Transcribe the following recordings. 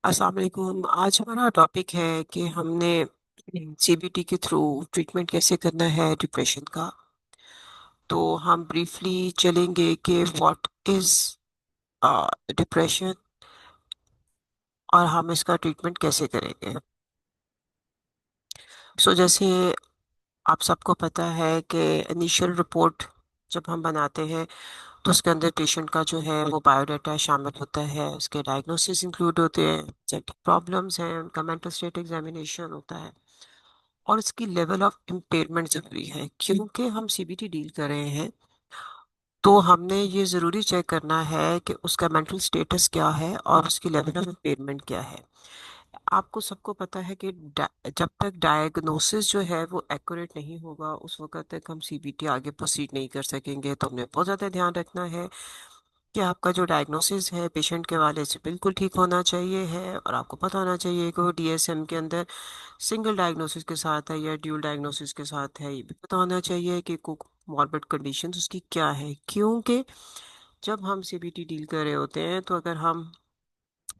अस्सलाम वालेकुम। आज हमारा टॉपिक है कि हमने सीबीटी के थ्रू ट्रीटमेंट कैसे करना है डिप्रेशन का। तो हम ब्रीफली चलेंगे कि व्हाट इज डिप्रेशन और हम इसका ट्रीटमेंट कैसे करेंगे। जैसे आप सबको पता है कि इनिशियल रिपोर्ट जब हम बनाते हैं तो उसके अंदर पेशेंट का जो है वो बायोडाटा शामिल होता है, उसके डायग्नोसिस इंक्लूड होते हैं, जेनेटिक प्रॉब्लम्स हैं, उनका मेंटल स्टेट एग्जामिनेशन होता है और इसकी लेवल ऑफ इम्पेयरमेंट जरूरी है। क्योंकि हम सीबीटी डील कर रहे हैं तो हमने ये ज़रूरी चेक करना है कि उसका मेंटल स्टेटस क्या है और उसकी लेवल ऑफ इम्पेयरमेंट क्या है। आपको सबको पता है कि जब तक डायग्नोसिस जो है वो एक्यूरेट नहीं होगा उस वक्त तक हम सीबीटी आगे प्रोसीड नहीं कर सकेंगे। तो हमें बहुत ज़्यादा ध्यान रखना है कि आपका जो डायग्नोसिस है पेशेंट के वाले से बिल्कुल ठीक होना चाहिए है और आपको पता होना चाहिए कि वो डीएसएम के अंदर सिंगल डायग्नोसिस के साथ है या ड्यूल डायग्नोसिस के साथ है। ये भी पता होना चाहिए कि मॉर्बिड कंडीशंस उसकी क्या है। क्योंकि जब हम सीबीटी डील कर रहे होते हैं तो अगर हम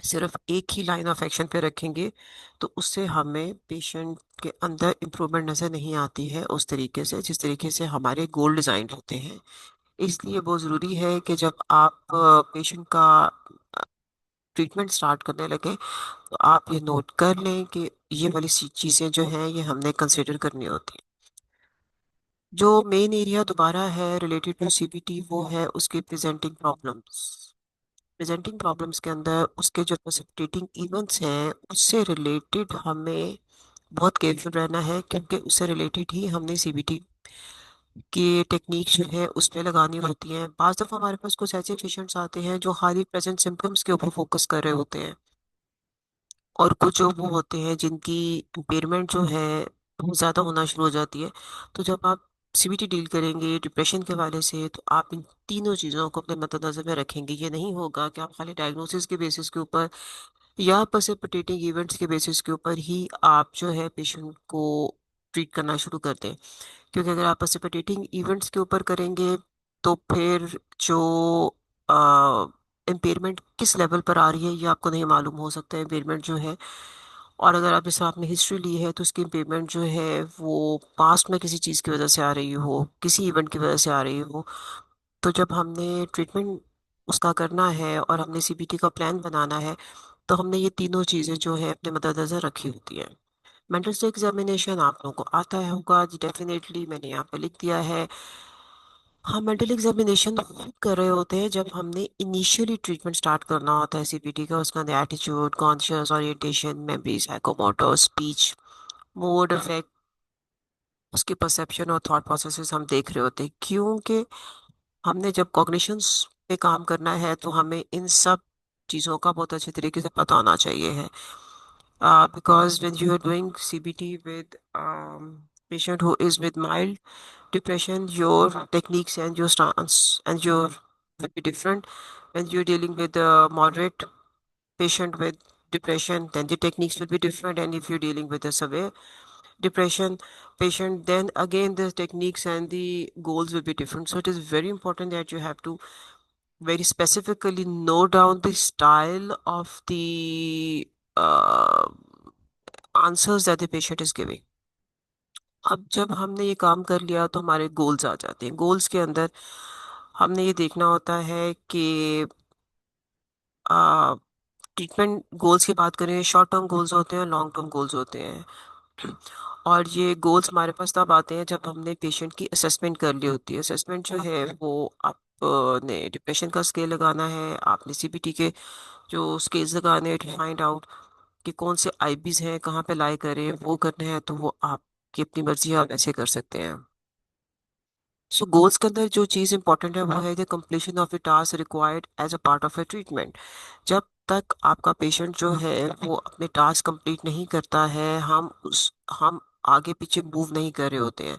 सिर्फ एक ही लाइन ऑफ एक्शन पे रखेंगे तो उससे हमें पेशेंट के अंदर इम्प्रूवमेंट नज़र नहीं आती है उस तरीके से जिस तरीके से हमारे गोल डिज़ाइन होते हैं। इसलिए बहुत ज़रूरी है कि जब आप पेशेंट का ट्रीटमेंट स्टार्ट करने लगे तो आप ये नोट कर लें कि ये वाली चीज़ें जो हैं ये हमने कंसिडर करनी होती हैं। जो मेन एरिया दोबारा है रिलेटेड टू सीबीटी वो है उसके प्रेजेंटिंग प्रॉब्लम्स के अंदर उसके जो प्रेसिपिटेटिंग इवेंट्स हैं उससे रिलेटेड हमें बहुत केयरफुल रहना है क्योंकि उससे रिलेटेड ही हमने सीबीटी की टेक्निक जो है उस पे लगानी होती है। बाज़ दफ़ा हमारे पास कुछ ऐसे पेशेंट्स आते हैं जो हाईली प्रेजेंट सिम्टम्स के ऊपर फोकस कर रहे होते हैं और कुछ जो वो होते हैं जिनकी इम्पेयरमेंट जो है बहुत ज़्यादा होना शुरू हो जाती है। तो जब आप सीबीटी डील करेंगे डिप्रेशन के हवाले से तो आप इन तीनों चीज़ों को अपने मद्देनजर में रखेंगे। ये नहीं होगा कि आप खाली डायग्नोसिस के बेसिस के ऊपर या प्रेसिपिटेटिंग इवेंट्स के बेसिस के ऊपर ही आप जो है पेशेंट को ट्रीट करना शुरू कर दें। क्योंकि अगर आप प्रेसिपिटेटिंग इवेंट्स के ऊपर करेंगे तो फिर जो इम्पेयरमेंट किस लेवल पर आ रही है ये आपको नहीं मालूम हो सकता है इम्पेयरमेंट जो है। और अगर आप जैसे आपने हिस्ट्री ली है तो उसकी इम्पेयरमेंट जो है वो पास्ट में किसी चीज़ की वजह से आ रही हो, किसी इवेंट की वजह से आ रही हो। तो जब हमने ट्रीटमेंट उसका करना है और हमने सीबीटी का प्लान बनाना है तो हमने ये तीनों चीज़ें जो है अपने मद्देनजर रखी होती है। मेंटल स्टेट एग्जामिनेशन आप लोगों को आता है होगा जी, डेफिनेटली मैंने यहाँ पे लिख दिया है। हम मेंटल एग्जामिनेशन कर रहे होते हैं जब हमने इनिशियली ट्रीटमेंट स्टार्ट करना होता है सीबीटी का। उसका attitude, conscious orientation, memory, psychomotor, speech, mood effect, उसकी परसेप्शन और थॉट प्रोसेसेस हम देख रहे होते हैं। क्योंकि हमने जब कॉग्निशंस पे काम करना है तो हमें इन सब चीज़ों का बहुत अच्छे तरीके से पता होना चाहिए है। Because when you are doing CBT with patient who is with mild depression, your techniques and your stance and your will be different. When you're dealing with a moderate patient with depression, then the techniques will be different. And if you're dealing with a severe depression patient, then again the techniques and the goals will be different. So it is very important that you have to very specifically note down the style of the answers that the patient is giving. अब जब हमने ये काम कर लिया तो हमारे goals आ जाते हैं। गोल्स के अंदर हमने ये देखना होता है कि ट्रीटमेंट गोल्स की बात करें, शॉर्ट टर्म गोल्स होते हैं, लॉन्ग टर्म गोल्स होते हैं। और ये गोल्स हमारे पास तब आते हैं जब हमने पेशेंट की असेसमेंट कर ली होती है। असेसमेंट जो है वो आपने डिप्रेशन का स्केल लगाना है, आपने सीबीटी के जो स्केल्स लगाने हैं टू फाइंड आउट कि कौन से आईबीज हैं, कहाँ पे लाई करें, वो करने हैं तो वो आपकी अपनी मर्जी है, आप ऐसे कर सकते हैं। गोल्स के अंदर जो चीज़ इंपॉर्टेंट है वो है the completion of the task required as a part of a treatment. जब तक आपका पेशेंट जो है वो अपने टास्क कंप्लीट नहीं करता है हम आगे पीछे मूव नहीं कर रहे होते हैं।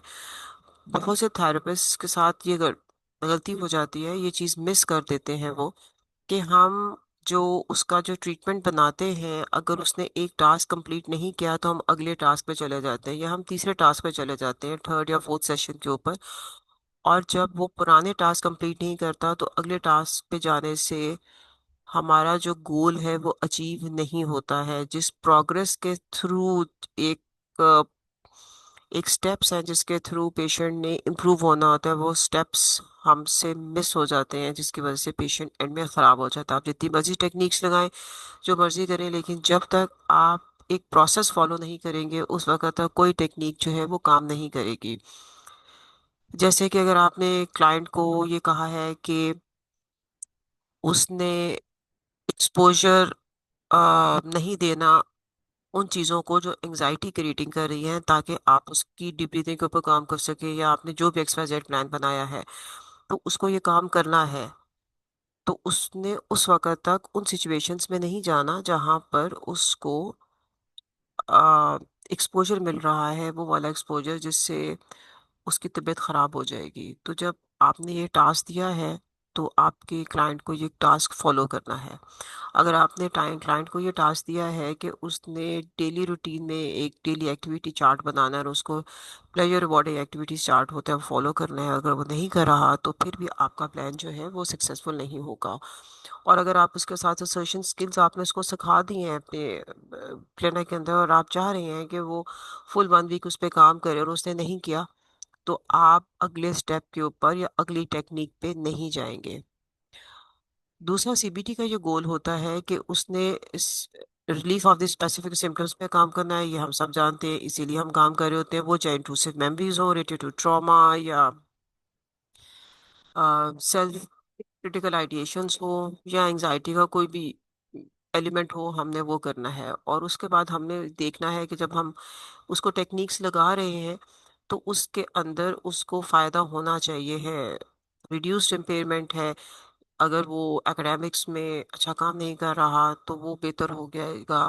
बहुत से थेरेपिस्ट के साथ ये गलती हो जाती है, ये चीज़ मिस कर देते हैं वो कि हम जो उसका जो ट्रीटमेंट बनाते हैं अगर उसने एक टास्क कंप्लीट नहीं किया तो हम अगले टास्क पे चले जाते हैं या हम तीसरे टास्क पे चले जाते हैं, थर्ड या फोर्थ सेशन के ऊपर। और जब वो पुराने टास्क कंप्लीट नहीं करता तो अगले टास्क पे जाने से हमारा जो गोल है वो अचीव नहीं होता है। जिस प्रोग्रेस के थ्रू एक एक स्टेप्स हैं जिसके थ्रू पेशेंट ने इम्प्रूव होना होता है, वो स्टेप्स हमसे मिस हो जाते हैं, जिसकी वजह से पेशेंट एंड में ख़राब हो जाता है। आप जितनी मर्जी टेक्निक्स लगाएं, जो मर्जी करें, लेकिन जब तक आप एक प्रोसेस फॉलो नहीं करेंगे उस वक्त तक कोई टेक्निक जो है वो काम नहीं करेगी। जैसे कि अगर आपने क्लाइंट को ये कहा है कि उसने एक्सपोजर नहीं देना उन चीज़ों को जो एंजाइटी क्रिएटिंग कर रही हैं, ताकि आप उसकी डीप ब्रीथिंग के ऊपर काम कर सके, या आपने जो भी XYZ प्लान बनाया है तो उसको ये काम करना है, तो उसने उस वक्त तक उन सिचुएशंस में नहीं जाना जहां पर उसको एक्सपोजर मिल रहा है, वो वाला एक्सपोजर जिससे उसकी तबीयत ख़राब हो जाएगी। तो जब आपने ये टास्क दिया है तो आपके क्लाइंट को ये टास्क फॉलो करना है। अगर आपने टाइम क्लाइंट को ये टास्क दिया है कि उसने डेली रूटीन में एक डेली एक्टिविटी चार्ट बनाना है और उसको प्लेजर रिवॉर्डिंग एक्टिविटी चार्ट होता है वो फॉलो करना है, अगर वो नहीं कर रहा तो फिर भी आपका प्लान जो है वो सक्सेसफुल नहीं होगा। और अगर आप उसके साथ असर्शन स्किल्स आपने उसको सिखा दी हैं अपने क्लिनिक के अंदर, और आप चाह रहे हैं कि वो फुल 1 वीक उस पर काम करे और उसने नहीं किया, तो आप अगले स्टेप के ऊपर या अगली टेक्निक पे नहीं जाएंगे। दूसरा CBT का ये गोल होता है कि उसने इस relief of the specific symptoms पे काम करना है, ये हम सब जानते हैं, इसीलिए हम काम कर रहे होते हैं। वो चाहे इंट्रूसिव मेमोरीज हो रिलेटेड टू ट्रॉमा, या सेल्फ क्रिटिकल आइडिएशंस हो, या एंजाइटी का कोई भी एलिमेंट हो, हमने वो करना है। और उसके बाद हमने देखना है कि जब हम उसको टेक्निक्स लगा रहे हैं तो उसके अंदर उसको फ़ायदा होना चाहिए है। रिड्यूस्ड इम्पेयरमेंट है, अगर वो एकेडमिक्स में अच्छा काम नहीं कर रहा तो वो बेहतर हो जाएगा।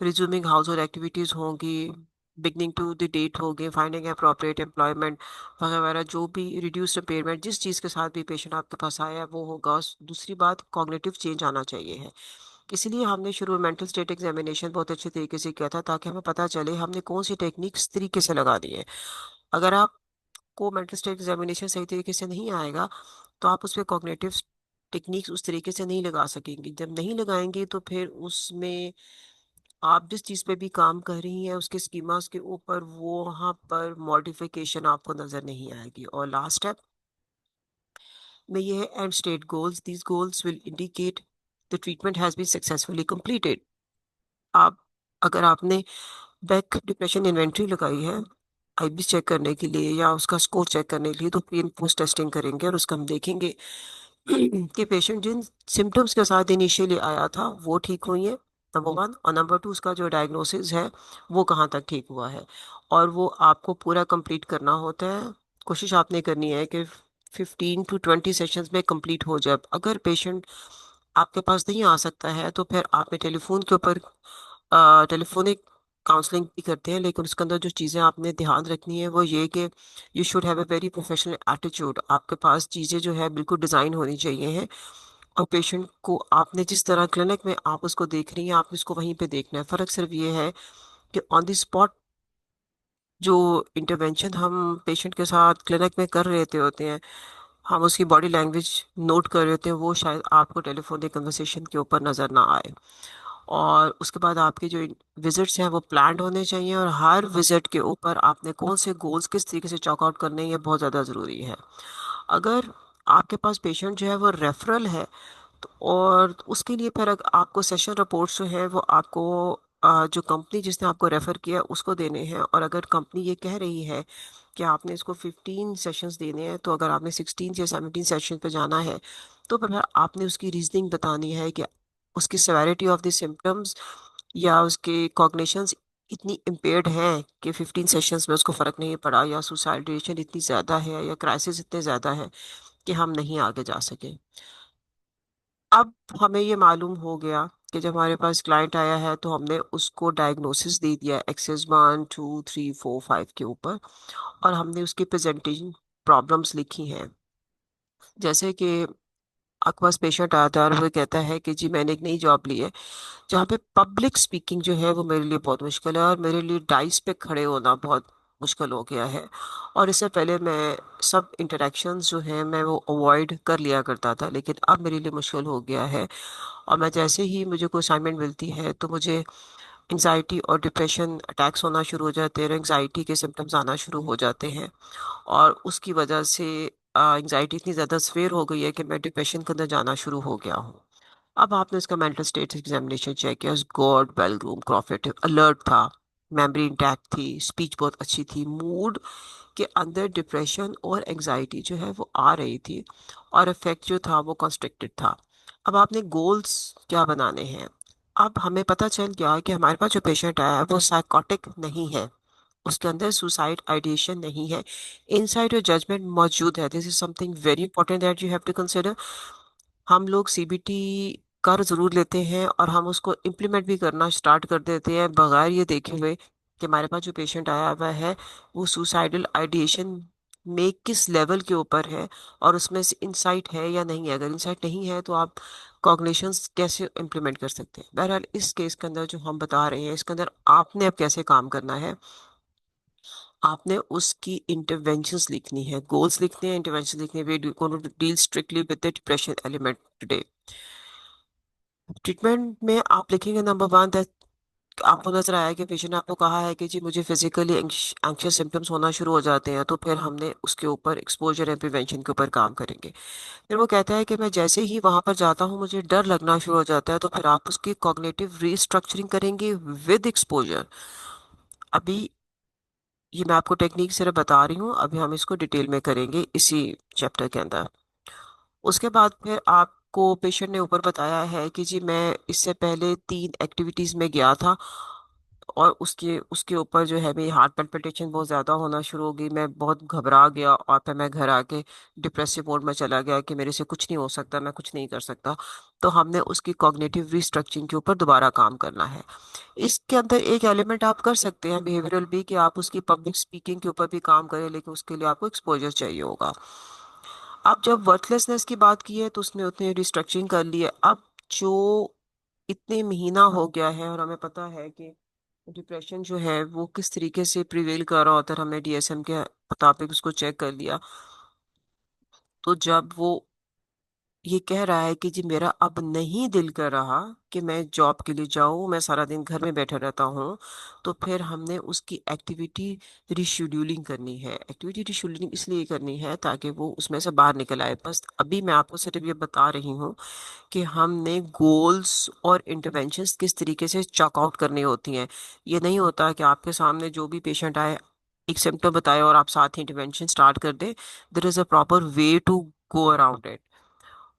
रिज्यूमिंग हाउस होल्ड एक्टिविटीज़ होंगी, बिगनिंग टू द डेट होगी, फाइंडिंग अप्रोप्रिएट एम्प्लॉयमेंट वगैरह वगैरह, जो भी रिड्यूस्ड इम्पेयरमेंट जिस चीज़ के साथ भी पेशेंट आपके पास आया है वो होगा। दूसरी बात, कॉग्निटिव चेंज आना चाहिए है। इसीलिए हमने शुरू में मेंटल स्टेट एग्जामिनेशन बहुत अच्छे तरीके से किया था, ताकि हमें पता चले हमने कौन सी टेक्निक इस तरीके से लगा दी है। अगर आपको मेंटल स्टेट एग्जामिनेशन सही तरीके से नहीं आएगा तो आप उस पर कॉग्निटिव टेक्निक्स उस तरीके से नहीं लगा सकेंगे। जब नहीं लगाएंगे तो फिर उसमें आप जिस चीज़ पे भी काम कर रही हैं उसके स्कीमास के ऊपर वो वहाँ पर मॉडिफिकेशन आपको नज़र नहीं आएगी। और लास्ट स्टेप में ये है and state goals. These goals will indicate the treatment has been successfully completed। आप अगर आपने बैक डिप्रेशन इन्वेंट्री लगाई है IB चेक करने के लिए या उसका स्कोर चेक करने के लिए, तो प्री एंड पोस्ट टेस्टिंग करेंगे और उसका हम देखेंगे कि पेशेंट जिन सिम्टम्स के साथ इनिशियली आया था वो ठीक हुई है, नंबर 1, और नंबर 2 उसका जो डायग्नोसिस है वो कहाँ तक ठीक हुआ है। और वो आपको पूरा कंप्लीट करना होता है। कोशिश आपने करनी है कि 15 to 20 सेशंस में कंप्लीट हो जाए। अगर पेशेंट आपके पास नहीं आ सकता है तो फिर आपने टेलीफोन के ऊपर टेलीफोनिक काउंसलिंग भी करते हैं, लेकिन उसके अंदर जो चीज़ें आपने ध्यान रखनी है वो ये कि you should have a very professional attitude. आपके पास चीज़ें जो है बिल्कुल डिज़ाइन होनी चाहिए हैं, और पेशेंट को आपने जिस तरह क्लिनिक में आप उसको देख रही हैं आप उसको वहीं पे देखना है। फ़र्क सिर्फ ये है कि ऑन द स्पॉट जो इंटरवेंशन हम पेशेंट के साथ क्लिनिक में कर रहे होते हैं, हम उसकी बॉडी लैंग्वेज नोट कर रहे होते हैं, वो शायद आपको टेलीफोनिक कन्वर्सेशन के ऊपर नज़र ना आए। और उसके बाद आपके जो विजिट्स हैं वो प्लान्ड होने चाहिए, और हर विजिट के ऊपर आपने कौन से गोल्स किस तरीके से चॉक आउट करने हैं ये बहुत ज़्यादा ज़रूरी है। अगर आपके पास पेशेंट जो है वो रेफरल है तो, और उसके लिए फिर आपको सेशन रिपोर्ट्स जो है वो आपको जो कंपनी जिसने आपको रेफ़र किया उसको देने हैं। और अगर कंपनी ये कह रही है कि आपने इसको 15 सेशंस देने हैं, तो अगर आपने 16 या 17 सेशन पे जाना है तो फिर आपने उसकी रीजनिंग बतानी है कि उसकी सेवेरिटी ऑफ द सिम्टम्स या उसके कॉग्निशंस इतनी इम्पेयर्ड हैं कि 15 सेशंस में उसको फ़र्क नहीं पड़ा, या सुसाइडेशन इतनी ज़्यादा है, या क्राइसिस इतने ज़्यादा है कि हम नहीं आगे जा सके। अब हमें ये मालूम हो गया कि जब हमारे पास क्लाइंट आया है तो हमने उसको डायग्नोसिस दे दिया एक्सेस 1 2 3 4 5 के ऊपर, और हमने उसकी प्रेजेंटेशन प्रॉब्लम्स लिखी हैं। जैसे कि आपके पास पेशेंट आता है और वो कहता है कि जी मैंने एक नई जॉब ली है जहाँ पे पब्लिक स्पीकिंग जो है वो मेरे लिए बहुत मुश्किल है, और मेरे लिए डाइस पे खड़े होना बहुत मुश्किल हो गया है। और इससे पहले मैं सब इंटरेक्शंस जो हैं मैं वो अवॉइड कर लिया करता था, लेकिन अब मेरे लिए मुश्किल हो गया है। और मैं जैसे ही मुझे कोई असाइनमेंट मिलती है तो मुझे एंजाइटी और डिप्रेशन अटैक्स होना शुरू हो जाते हैं, एंजाइटी के सिम्टम्स आना शुरू हो जाते हैं। और उसकी वजह से एंजाइटी इतनी ज़्यादा सवेयर हो गई है कि मैं डिप्रेशन के अंदर जाना शुरू हो गया हूँ। अब आपने इसका मेंटल स्टेट एग्जामिनेशन चेक किया, God well groom cooperative alert था, मेमोरी इंटैक्ट थी, स्पीच बहुत अच्छी थी, मूड के अंदर डिप्रेशन और एंजाइटी जो है वो आ रही थी, और इफेक्ट जो था वो कंस्ट्रक्टेड था। अब आपने गोल्स क्या बनाने हैं? अब हमें पता चल गया कि हमारे पास जो पेशेंट आया है वो साइकोटिक नहीं है, उसके अंदर सुसाइड आइडिएशन नहीं है, इनसाइड योर जजमेंट मौजूद है। This is something very important that you have to consider. हम लोग सीबीटी कर जरूर लेते हैं और हम उसको इम्प्लीमेंट भी करना स्टार्ट कर देते हैं बगैर ये देखे हुए कि हमारे पास जो पेशेंट आया हुआ है वो सुसाइडल आइडिएशन में किस लेवल के ऊपर है, और उसमें से इंसाइट है या नहीं है। अगर इंसाइट नहीं है तो आप कॉग्निशंस कैसे इम्प्लीमेंट कर सकते हैं? बहरहाल इस केस के अंदर जो हम बता रहे हैं इसके अंदर आपने अब कैसे काम करना है, आपने उसकी इंटरवेंशंस लिखनी है, गोल्स लिखने हैं, इंटरवेंशन लिखने हैं। We deal strictly with the depression element today. Treatment में आप लिखेंगे नंबर वन दैट आपको नजर आया कि पेशेंट ने आपको कहा है कि जी मुझे फिजिकली एंक्शियस सिम्टम्स होना शुरू हो जाते हैं, तो फिर हमने उसके ऊपर एक्सपोजर एंड प्रिवेंशन के ऊपर काम करेंगे। फिर वो कहता है कि मैं जैसे ही वहां पर जाता हूँ मुझे डर लगना शुरू हो जाता है, तो फिर आप उसकी कॉग्निटिव रीस्ट्रक्चरिंग करेंगे विद एक्सपोजर। अभी ये मैं आपको टेक्निक सिर्फ बता रही हूँ, अभी हम इसको डिटेल में करेंगे इसी चैप्टर के अंदर। उसके बाद फिर आपको पेशेंट ने ऊपर बताया है कि जी मैं इससे पहले 3 एक्टिविटीज में गया था, और उसके उसके ऊपर जो है मेरी हार्ट पल्पिटेशन बहुत ज़्यादा होना शुरू हो गई, मैं बहुत घबरा गया, और फिर मैं घर आके डिप्रेसिव मोड में चला गया कि मेरे से कुछ नहीं हो सकता, मैं कुछ नहीं कर सकता। तो हमने उसकी कॉग्निटिव रिस्ट्रक्चरिंग के ऊपर दोबारा काम करना है। इसके अंदर एक एलिमेंट आप कर सकते हैं बिहेवियरल भी, कि आप उसकी पब्लिक स्पीकिंग के ऊपर भी काम करें, लेकिन उसके लिए आपको एक्सपोजर चाहिए होगा। अब जब वर्थलेसनेस की बात की है तो उसने उतनी रिस्ट्रक्चरिंग कर ली है। अब जो इतने महीना हो गया है और हमें पता है कि डिप्रेशन जो है वो किस तरीके से प्रिवेल कर रहा होता है, हमने डीएसएम के मुताबिक उसको चेक कर लिया। तो जब वो ये कह रहा है कि जी मेरा अब नहीं दिल कर रहा कि मैं जॉब के लिए जाऊं, मैं सारा दिन घर में बैठा रहता हूं, तो फिर हमने उसकी एक्टिविटी रिशेड्यूलिंग करनी है। एक्टिविटी रिशेड्यूलिंग इसलिए करनी है ताकि वो उसमें से बाहर निकल आए। बस अभी मैं आपको सिर्फ ये बता रही हूँ कि हमने गोल्स और इंटरवेंशंस किस तरीके से चॉक आउट करनी होती हैं। ये नहीं होता कि आपके सामने जो भी पेशेंट आए एक सिम्टम बताए और आप साथ ही इंटरवेंशन स्टार्ट कर दें। There is a proper way to go around it.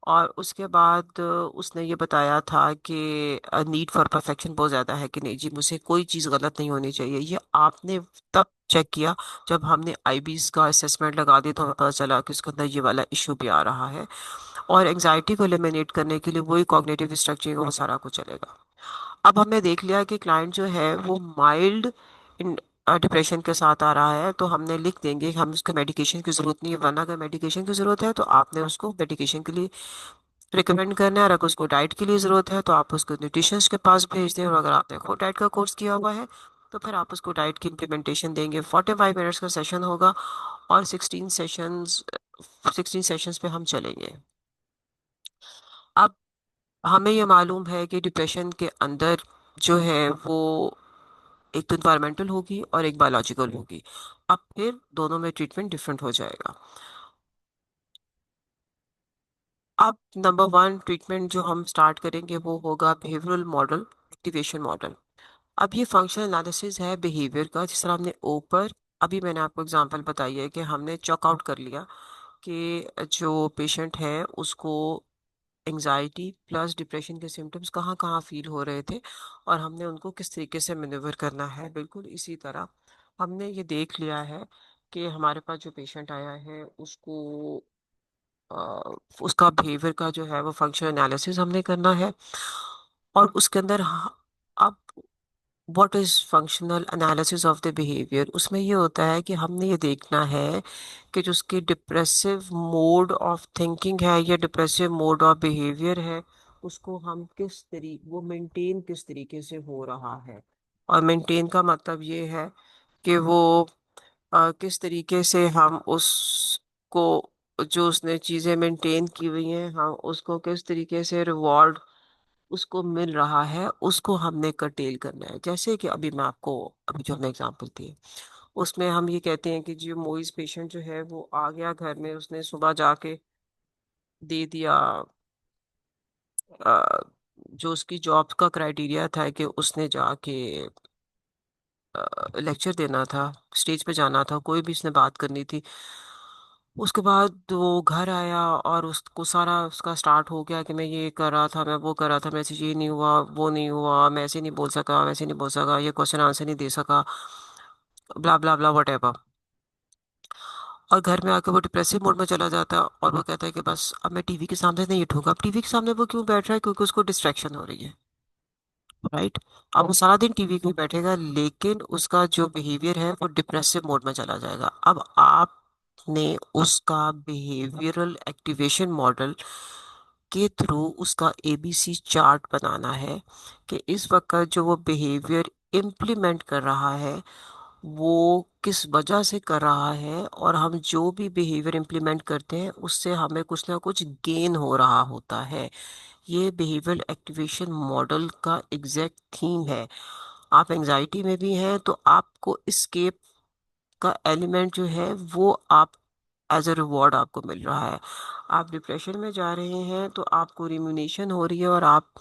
और उसके बाद उसने ये बताया था कि नीड फॉर परफेक्शन बहुत ज़्यादा है, कि नहीं जी मुझे कोई चीज़ गलत नहीं होनी चाहिए। ये आपने तब चेक किया जब हमने आईबीज का असेसमेंट लगा दिया, तो हमें पता चला कि उसके अंदर ये वाला इशू भी आ रहा है। और एंजाइटी को एलिमिनेट करने के लिए वही कॉग्निटिव स्ट्रक्चरिंग वो सारा कुछ चलेगा। अब हमने देख लिया कि क्लाइंट जो है वो माइल्ड डिप्रेशन के साथ आ रहा है, तो हमने लिख देंगे कि हम उसको मेडिकेशन की ज़रूरत नहीं है, वरना अगर मेडिकेशन की ज़रूरत है तो आपने उसको मेडिकेशन के लिए रिकमेंड करना है। और अगर उसको डाइट के लिए ज़रूरत है तो आप उसको न्यूट्रिशनिस्ट के पास भेज दें, और अगर आपने खुद डाइट का कोर्स किया हुआ है तो फिर आप उसको डाइट की इम्प्लीमेंटेशन देंगे। 45 मिनट्स का सेशन होगा, और 16 सेशंस पे हम चलेंगे। अब हमें ये मालूम है कि डिप्रेशन के अंदर जो है वो एक तो इन्वायरमेंटल होगी और एक बायोलॉजिकल होगी। अब फिर दोनों में ट्रीटमेंट डिफरेंट हो जाएगा। अब नंबर वन ट्रीटमेंट जो हम स्टार्ट करेंगे वो होगा बिहेवियरल मॉडल एक्टिवेशन मॉडल। अब ये फंक्शनल एनालिसिस है बिहेवियर का, जिस तरह हमने ऊपर अभी मैंने आपको एग्जांपल बताई है कि हमने चेक आउट कर लिया कि जो पेशेंट है उसको एंजाइटी प्लस डिप्रेशन के सिम्टम्स कहाँ कहाँ फील हो रहे थे, और हमने उनको किस तरीके से मैनेवर करना है। बिल्कुल इसी तरह हमने ये देख लिया है कि हमारे पास जो पेशेंट आया है उसको उसका बिहेवियर का जो है वो फंक्शनल एनालिसिस हमने करना है। और उसके अंदर अब what is functional analysis of the behaviour, उसमें ये होता है कि हमने ये देखना है कि जो उसकी डिप्रेसिव मोड ऑफ थिंकिंग है या डिप्रेसिव मोड ऑफ बिहेवियर है उसको हम किस तरीके वो मेंटेन किस तरीके से हो रहा है। और मेंटेन का मतलब ये है कि वो किस तरीके से हम उसको जो उसने चीज़ें मेंटेन की हुई हैं हम उसको किस तरीके से रिवॉर्ड उसको मिल रहा है उसको हमने कर्टेल करना है। जैसे कि अभी मैं आपको, अभी जो हमने एग्जांपल दी है उसमें हम ये कहते हैं कि जो मोइस पेशेंट जो है वो आ गया घर में, उसने सुबह जाके दे दिया अ, जो उसकी जॉब का क्राइटेरिया था कि उसने जाके लेक्चर देना था, स्टेज पे जाना था, कोई भी उसने बात करनी थी। उसके बाद वो घर आया और उसको सारा उसका स्टार्ट हो गया कि मैं ये कर रहा था, मैं वो कर रहा था, मेरे से ये नहीं हुआ, वो नहीं हुआ, मैं ऐसे नहीं बोल सका, वैसे नहीं बोल सका, ये क्वेश्चन आंसर नहीं दे सका, ब्ला ब्ला ब्ला वट एवर। और घर में आके वो डिप्रेसिव मोड में चला जाता है और वो कहता है कि बस अब मैं टीवी के सामने नहीं उठूंगा। अब टीवी के सामने वो क्यों बैठ रहा है? क्योंकि उसको डिस्ट्रैक्शन हो रही है, राइट। अब वो सारा दिन टीवी पे बैठेगा लेकिन उसका जो बिहेवियर है वो डिप्रेसिव मोड में चला जाएगा। अब आपने उसका बिहेवियरल एक्टिवेशन मॉडल के थ्रू उसका एबीसी चार्ट बनाना है कि इस वक्त जो वो बिहेवियर इम्प्लीमेंट कर रहा है वो किस वजह से कर रहा है, और हम जो भी बिहेवियर इम्प्लीमेंट करते हैं उससे हमें कुछ ना कुछ गेन हो रहा होता है। ये बिहेवियरल एक्टिवेशन मॉडल का एग्जैक्ट थीम है। आप एंजाइटी में भी हैं तो आपको escape का एलिमेंट जो है वो आप एज अ रिवॉर्ड आपको मिल रहा है। आप डिप्रेशन में जा रहे हैं तो आपको रिम्यूनेशन हो रही है और आप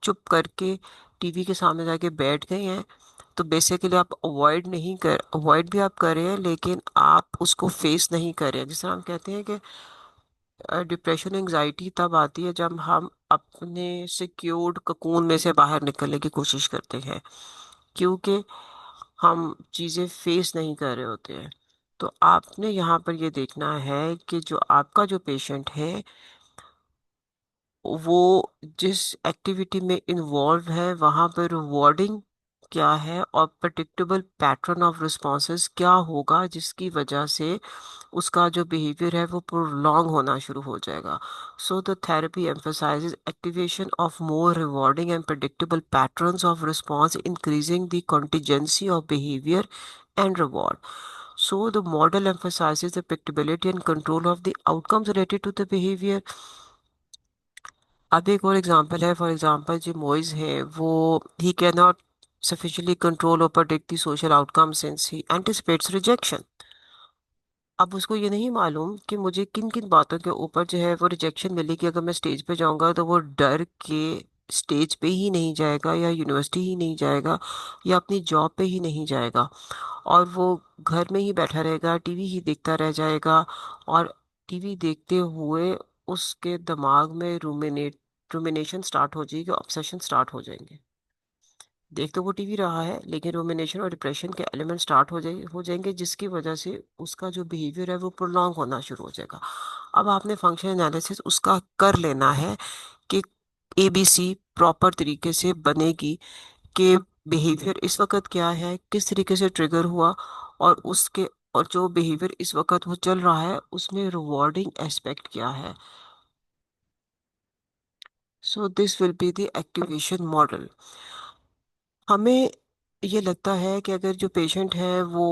चुप करके टीवी के सामने जाके बैठ गए हैं। तो बेसिकली आप अवॉइड भी आप कर रहे हैं लेकिन आप उसको फेस नहीं कर रहे हैं। जिस तरह हम कहते हैं कि डिप्रेशन एंजाइटी तब आती है जब हम अपने सिक्योर्ड ककून में से बाहर निकलने की कोशिश करते हैं, क्योंकि हम चीज़ें फेस नहीं कर रहे होते हैं। तो आपने यहाँ पर ये देखना है कि जो आपका जो पेशेंट है वो जिस एक्टिविटी में इन्वॉल्व है वहाँ पर रिवॉर्डिंग क्या है और प्रडिक्टेबल पैटर्न ऑफ रिस्पॉन्सेज क्या होगा जिसकी वजह से उसका जो बिहेवियर है वो प्रोलॉन्ग होना शुरू हो जाएगा। So the therapy emphasizes activation of more rewarding and predictable patterns of response, increasing the contingency of behavior and reward. So the model emphasizes the predictability and control of the outcomes related to the behavior. अब एक और example है, for example जो मोइज है वो he can not sufficiently control or predict the social outcome since he anticipates rejection. अब उसको ये नहीं मालूम कि मुझे किन किन बातों के ऊपर जो है वो रिजेक्शन मिलेगी। अगर मैं स्टेज पे जाऊंगा तो वो डर के स्टेज पे ही नहीं जाएगा, या यूनिवर्सिटी ही नहीं जाएगा, या अपनी जॉब पे ही नहीं जाएगा, और वो घर में ही बैठा रहेगा, टीवी ही देखता रह जाएगा। और टीवी देखते हुए उसके दिमाग में रूमिनेशन स्टार्ट हो जाएगी, ऑब्सेशन स्टार्ट हो जाएंगे। देख तो वो टीवी रहा है लेकिन रोमिनेशन और डिप्रेशन के एलिमेंट स्टार्ट हो जाएंगे जिसकी वजह से उसका जो बिहेवियर है वो प्रोलॉन्ग होना शुरू हो जाएगा। अब आपने फंक्शन एनालिसिस उसका कर लेना है कि एबीसी प्रॉपर तरीके से बनेगी कि बिहेवियर इस वक्त क्या है, किस तरीके से ट्रिगर हुआ, और उसके और जो बिहेवियर इस वक्त वो चल रहा है उसमें रिवॉर्डिंग एस्पेक्ट क्या है। So this will be the activation model. हमें ये लगता है कि अगर जो पेशेंट है वो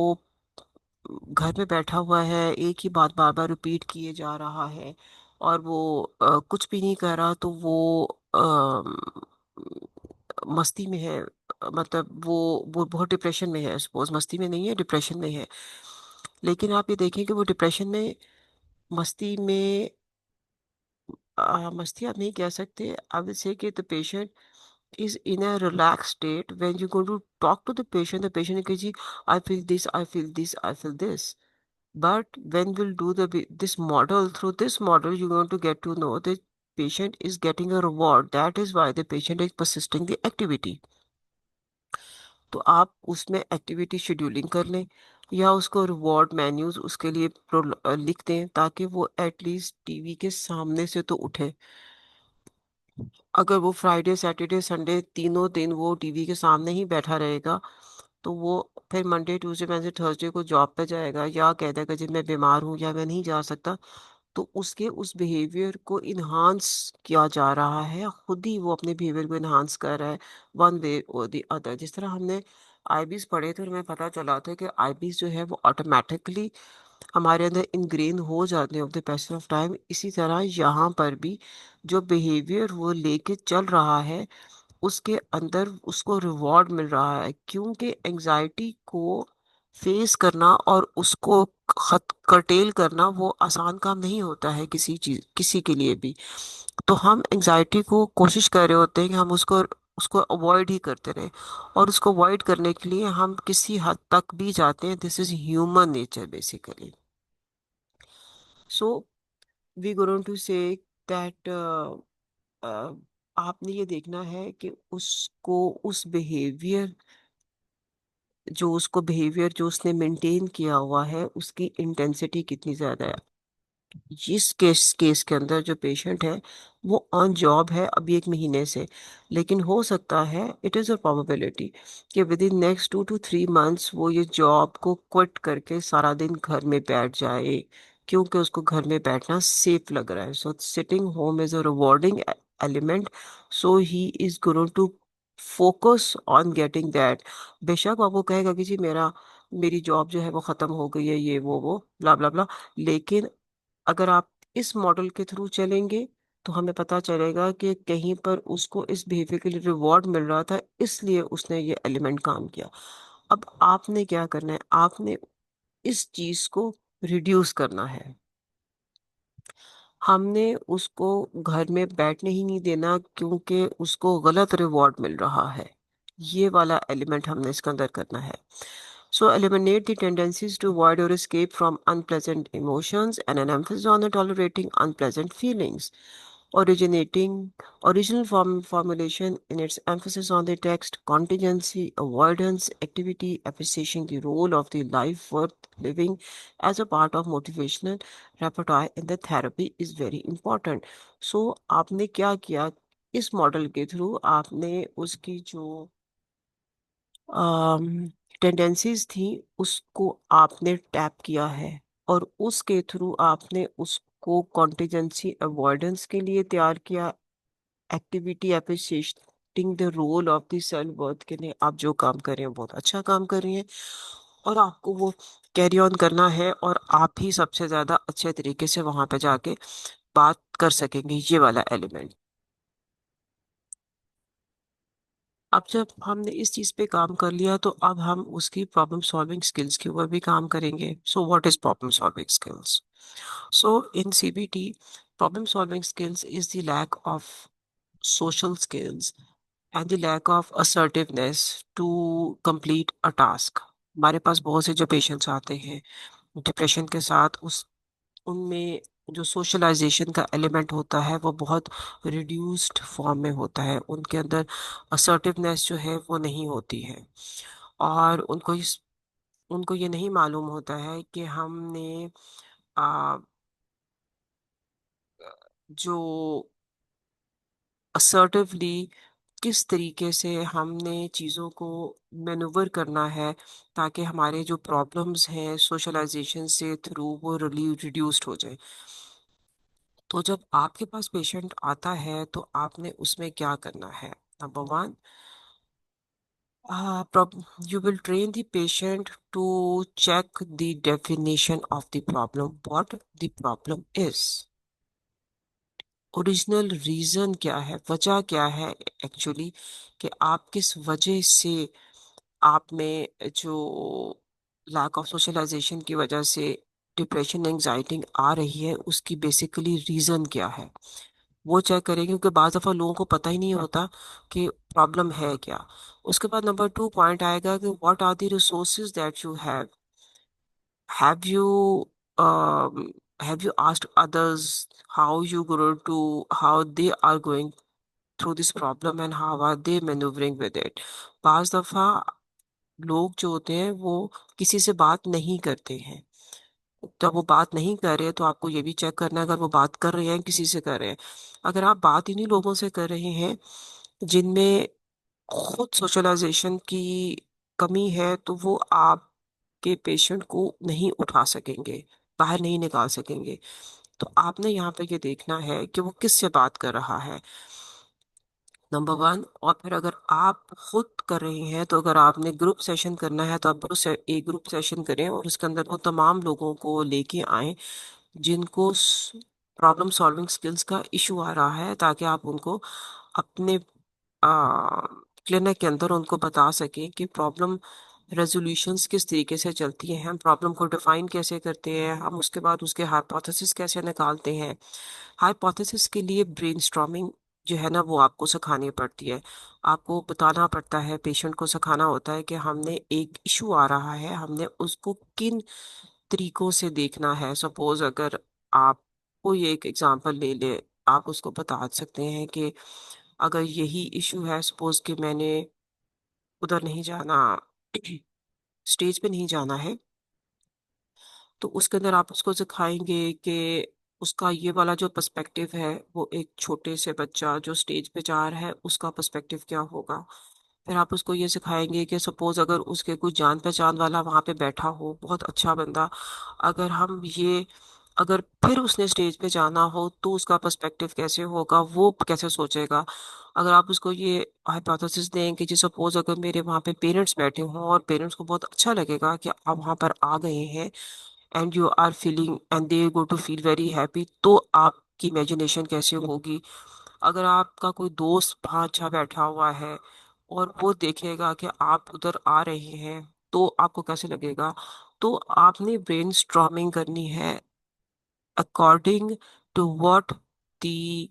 घर में बैठा हुआ है, एक ही बात बार बार रिपीट किए जा रहा है और वो कुछ भी नहीं कर रहा, तो वो मस्ती में है। मतलब वो बहुत डिप्रेशन में है, सपोज मस्ती में नहीं है, डिप्रेशन में है। लेकिन आप ये देखें कि वो डिप्रेशन में, मस्ती में, मस्ती आप नहीं कह सकते। आई विल से कि the patient is in a relaxed state. When you go to talk to the patient will say, I feel this, I feel this, I feel this. But when we'll do this model, through this model, you're going to get to know the patient is getting a reward. That is why the patient is persisting the activity. तो आप उसमें activity scheduling कर लें या उसको reward menus उसके लिए लिख दें ताकि वो एटलीस्ट टीवी के सामने से तो उठे। अगर वो फ्राइडे सैटरडे संडे तीनों दिन वो टीवी के सामने ही बैठा रहेगा तो वो फिर मंडे ट्यूसडे वेडनेसडे थर्सडे को जॉब पे जाएगा या कह देगा जी मैं बीमार हूँ या मैं नहीं जा सकता। तो उसके उस बिहेवियर को इन्हांस किया जा रहा है, खुद ही वो अपने बिहेवियर को इन्हांस कर रहा है, वन वे और द अदर। जिस तरह हमने आईबीज पढ़े थे और हमें पता चला था कि आईबीज जो है वो ऑटोमेटिकली हमारे अंदर इनग्रेन हो जाते हैं of the passage of time. इसी तरह यहाँ पर भी जो बिहेवियर वो लेके चल रहा है उसके अंदर उसको रिवॉर्ड मिल रहा है, क्योंकि एंजाइटी को फेस करना और उसको खत कर्टेल करना वो आसान काम नहीं होता है किसी चीज किसी के लिए भी। तो हम एंजाइटी को कोशिश कर रहे होते हैं कि हम उसको उसको अवॉइड ही करते रहे, और उसको अवॉइड करने के लिए हम किसी हद तक भी जाते हैं। This is human nature basically. So we going to say that आपने ये देखना है कि उसको उस बिहेवियर जो उसने मेंटेन किया हुआ है उसकी इंटेंसिटी कितनी ज्यादा है। जिस केस केस के अंदर जो पेशेंट है वो ऑन जॉब है अभी 1 महीने से, लेकिन हो सकता है, इट इज़ अ प्रोबेबिलिटी, कि with in next 2 to 3 months वो ये जॉब को क्विट करके सारा दिन घर में बैठ जाए, क्योंकि उसको घर में बैठना सेफ लग रहा है। So sitting home is a rewarding element, so he is going to focus on getting that. बेशक आपको कहेगा कि जी मेरी जॉब जो है वो खत्म हो गई है, ये वो ब्ला ब्ला ब्ला, लेकिन अगर आप इस मॉडल के थ्रू चलेंगे तो हमें पता चलेगा कि कहीं पर उसको इस बिहेवियर के लिए रिवॉर्ड मिल रहा था, इसलिए उसने ये एलिमेंट काम किया। अब आपने क्या करना है, आपने इस चीज को रिड्यूस करना है। हमने उसको घर में बैठने ही नहीं देना क्योंकि उसको गलत रिवॉर्ड मिल रहा है। ये वाला एलिमेंट हमने इसके अंदर करना है। So eliminate the tendencies to avoid or escape from unpleasant emotions and an emphasis on the tolerating unpleasant feelings. Originating original formulation in its emphasis on the text, contingency, avoidance, activity, appreciating the role of the life worth living as a part of motivational repertoire in the therapy is very important. So आपने क्या किया, इस model के through आपने उसकी जो tendencies थी उसको आपने टैप किया है, और उसके थ्रू आपने उसको कॉन्टिजेंसी अवॉइडेंस के लिए तैयार किया। Activity appreciating the role of the self worth के लिए आप जो काम कर रहे हैं बहुत अच्छा काम कर रही हैं, और आपको वो कैरी ऑन करना है, और आप ही सबसे ज़्यादा अच्छे तरीके से वहां पे जाके बात कर सकेंगे ये वाला एलिमेंट। अब जब हमने इस चीज पे काम कर लिया तो अब हम उसकी प्रॉब्लम सॉल्विंग स्किल्स के ऊपर भी काम करेंगे। So what is problem solving skills? So in CBT problem solving skills is the lack of social skills and the lack of assertiveness to complete a task। हमारे पास बहुत से जो पेशेंट्स आते हैं डिप्रेशन के साथ, उस उनमें जो सोशलाइजेशन का एलिमेंट होता है वो बहुत रिड्यूस्ड फॉर्म में होता है, उनके अंदर असर्टिवनेस जो है वो नहीं होती है, और उनको ये नहीं मालूम होता है कि हमने आ, जो असर्टिवली किस तरीके से हमने चीज़ों को मैनूवर करना है ताकि हमारे जो प्रॉब्लम्स हैं सोशलाइजेशन से थ्रू वो रिड्यूस्ड हो जाए। तो जब आपके पास पेशेंट आता है तो आपने उसमें क्या करना है? Number one, you will train the patient to check the definition of the problem, what the problem is, original reason क्या है, वजह क्या है एक्चुअली, कि आप किस वजह से आप में जो लैक ऑफ सोशलाइजेशन की वजह से डिप्रेशन एंजाइटी आ रही है उसकी बेसिकली रीजन क्या है, वो चेक करेंगे, क्योंकि बाज़ दफ़ा लोगों को पता ही नहीं होता कि प्रॉब्लम है क्या। उसके बाद नंबर 2 पॉइंट आएगा कि what are the resources that you have you have you asked others how you going to how they are going through this problem and how are they manoeuvring with it. बाज़ दफ़ा लोग जो होते हैं वो किसी से बात नहीं करते हैं, जब वो बात नहीं कर रहे तो आपको ये भी चेक करना है अगर वो बात कर रहे हैं किसी से कर रहे हैं। अगर आप बात इन्हीं लोगों से कर रहे हैं जिनमें खुद सोशलाइजेशन की कमी है तो वो आपके पेशेंट को नहीं उठा सकेंगे, बाहर नहीं निकाल सकेंगे। तो आपने यहाँ पे ये देखना है कि वो किससे बात कर रहा है। Number one. और फिर अगर आप खुद कर रहे हैं तो अगर आपने ग्रुप सेशन करना है तो आप एक ग्रुप सेशन करें और उसके अंदर वो तमाम लोगों को लेके आए जिनको प्रॉब्लम सॉल्विंग स्किल्स का इशू आ रहा है, ताकि आप उनको अपने क्लिनिक के अंदर उनको बता सकें कि प्रॉब्लम रेजोल्यूशंस किस तरीके से चलती हैं, हम प्रॉब्लम को डिफाइन कैसे करते हैं, हम उसके बाद उसके हाइपोथेसिस कैसे निकालते हैं। हाइपोथेसिस के लिए ब्रेनस्टॉर्मिंग जो है ना वो आपको सिखानी पड़ती है। आपको बताना पड़ता है, पेशेंट को सिखाना होता है कि हमने एक इशू आ रहा है, हमने उसको किन तरीकों से देखना है। सपोज अगर आप कोई एक एग्जांपल ले ले, आप उसको बता सकते हैं कि अगर यही इशू है, सपोज कि मैंने उधर नहीं जाना, स्टेज पे नहीं जाना है, तो उसके अंदर आप उसको सिखाएंगे कि उसका ये वाला जो पर्सपेक्टिव है वो एक छोटे से बच्चा जो स्टेज पे जा रहा है उसका पर्सपेक्टिव क्या होगा। फिर आप उसको ये सिखाएंगे कि सपोज अगर उसके कोई जान पहचान वाला वहां पे बैठा हो, बहुत अच्छा बंदा, अगर हम ये अगर फिर उसने स्टेज पे जाना हो तो उसका पर्सपेक्टिव कैसे होगा, वो कैसे सोचेगा। अगर आप उसको ये हाइपोथेसिस दें कि जी सपोज अगर मेरे वहाँ पे पेरेंट्स बैठे हों और पेरेंट्स को बहुत अच्छा लगेगा कि आप वहाँ पर आ गए हैं and you are feeling and they go to feel very happy, तो आपकी इमेजिनेशन कैसे होगी। अगर आपका कोई दोस्त वहाँ अच्छा बैठा हुआ है और वो देखेगा कि आप उधर आ रहे हैं तो आपको कैसे लगेगा। तो आपने ब्रेन स्ट्रॉमिंग करनी है according to what the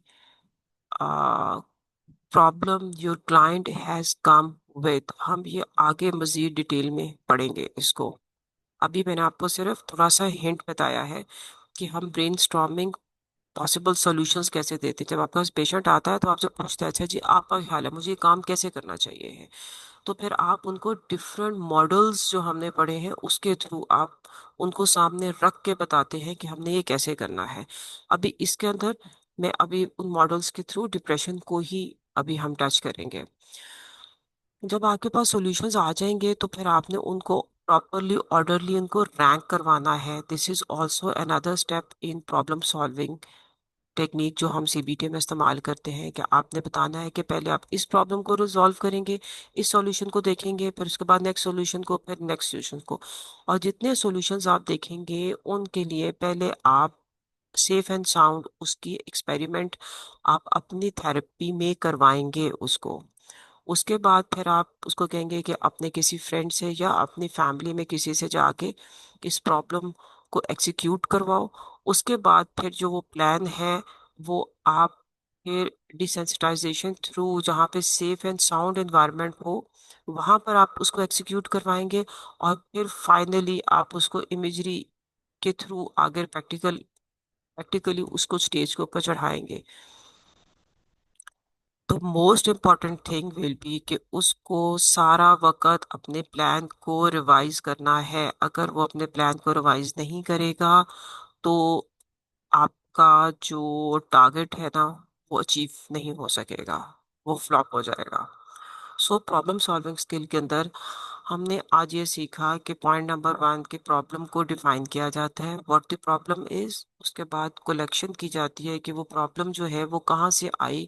problem your client has come with. हम ये आगे मजीद डिटेल में पढ़ेंगे इसको। अभी मैंने आपको सिर्फ थोड़ा सा हिंट बताया है कि हम ब्रेन स्टॉर्मिंग पॉसिबल सॉल्यूशंस कैसे देते हैं। जब आपके पास पेशेंट आता है तो आपसे पूछता है अच्छा जी आपका क्या ख्याल है, मुझे ये काम कैसे करना चाहिए है, तो फिर आप उनको डिफरेंट मॉडल्स जो हमने पढ़े हैं उसके थ्रू आप उनको सामने रख के बताते हैं कि हमने ये कैसे करना है। अभी इसके अंदर मैं अभी उन मॉडल्स के थ्रू डिप्रेशन को ही अभी हम टच करेंगे। जब आपके पास सॉल्यूशंस आ जाएंगे तो फिर आपने उनको प्रॉपरली ऑर्डरली उनको रैंक करवाना है। This is also another step in problem solving technique जो हम सीबीटी में इस्तेमाल करते हैं कि आपने बताना है कि पहले आप इस प्रॉब्लम को रिजॉल्व करेंगे, इस सॉल्यूशन को देखेंगे, फिर उसके बाद नेक्स्ट सॉल्यूशन को, फिर नेक्स्ट सॉल्यूशन को। और जितने सॉल्यूशंस आप देखेंगे उनके लिए पहले आप सेफ एंड साउंड उसकी एक्सपेरिमेंट आप अपनी थेरेपी में करवाएंगे उसको। उसके बाद फिर आप उसको कहेंगे कि अपने किसी फ्रेंड से या अपनी फैमिली में किसी से जाके इस प्रॉब्लम को एग्जीक्यूट करवाओ। उसके बाद फिर जो वो प्लान है वो आप फिर डिसेंसिटाइजेशन थ्रू जहाँ पे सेफ एंड साउंड एनवायरनमेंट हो वहाँ पर आप उसको एग्जीक्यूट करवाएंगे। और फिर फाइनली आप उसको इमेजरी के थ्रू आगे प्रैक्टिकली उसको स्टेज के ऊपर चढ़ाएंगे। तो most important thing will be कि उसको सारा वक्त अपने प्लान को रिवाइज करना है। अगर वो अपने प्लान को रिवाइज नहीं करेगा तो आपका जो टारगेट है ना वो अचीव नहीं हो सकेगा, वो फ्लॉप हो जाएगा। सो प्रॉब्लम सॉल्विंग स्किल के अंदर हमने आज ये सीखा कि पॉइंट नंबर वन कि प्रॉब्लम को डिफाइन किया जाता है, व्हाट द प्रॉब्लम इज। उसके बाद कलेक्शन की जाती है कि वो प्रॉब्लम जो है वो कहाँ से आई,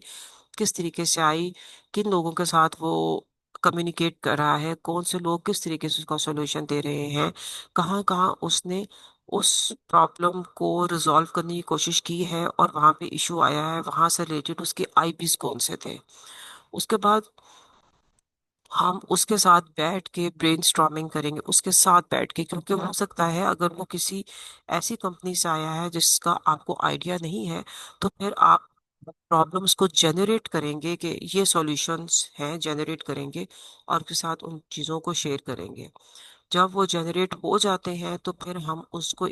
किस तरीके से आई, किन लोगों के साथ वो कम्युनिकेट कर रहा है, कौन से लोग किस तरीके से उसका सॉल्यूशन दे रहे हैं, कहाँ कहाँ उसने उस प्रॉब्लम को रिजॉल्व करने की कोशिश की है और वहाँ पे इशू आया है, वहाँ से रिलेटेड उसके आईपीस कौन से थे। उसके बाद हम उसके साथ बैठ के ब्रेनस्टॉर्मिंग करेंगे उसके साथ बैठ के, क्योंकि हो सकता है अगर वो किसी ऐसी कंपनी से आया है जिसका आपको आइडिया नहीं है, तो फिर आप प्रॉब्लम्स को जनरेट करेंगे कि ये सॉल्यूशंस हैं, जनरेट करेंगे और उसके साथ उन चीज़ों को शेयर करेंगे। जब वो जनरेट हो जाते हैं तो फिर हम उसको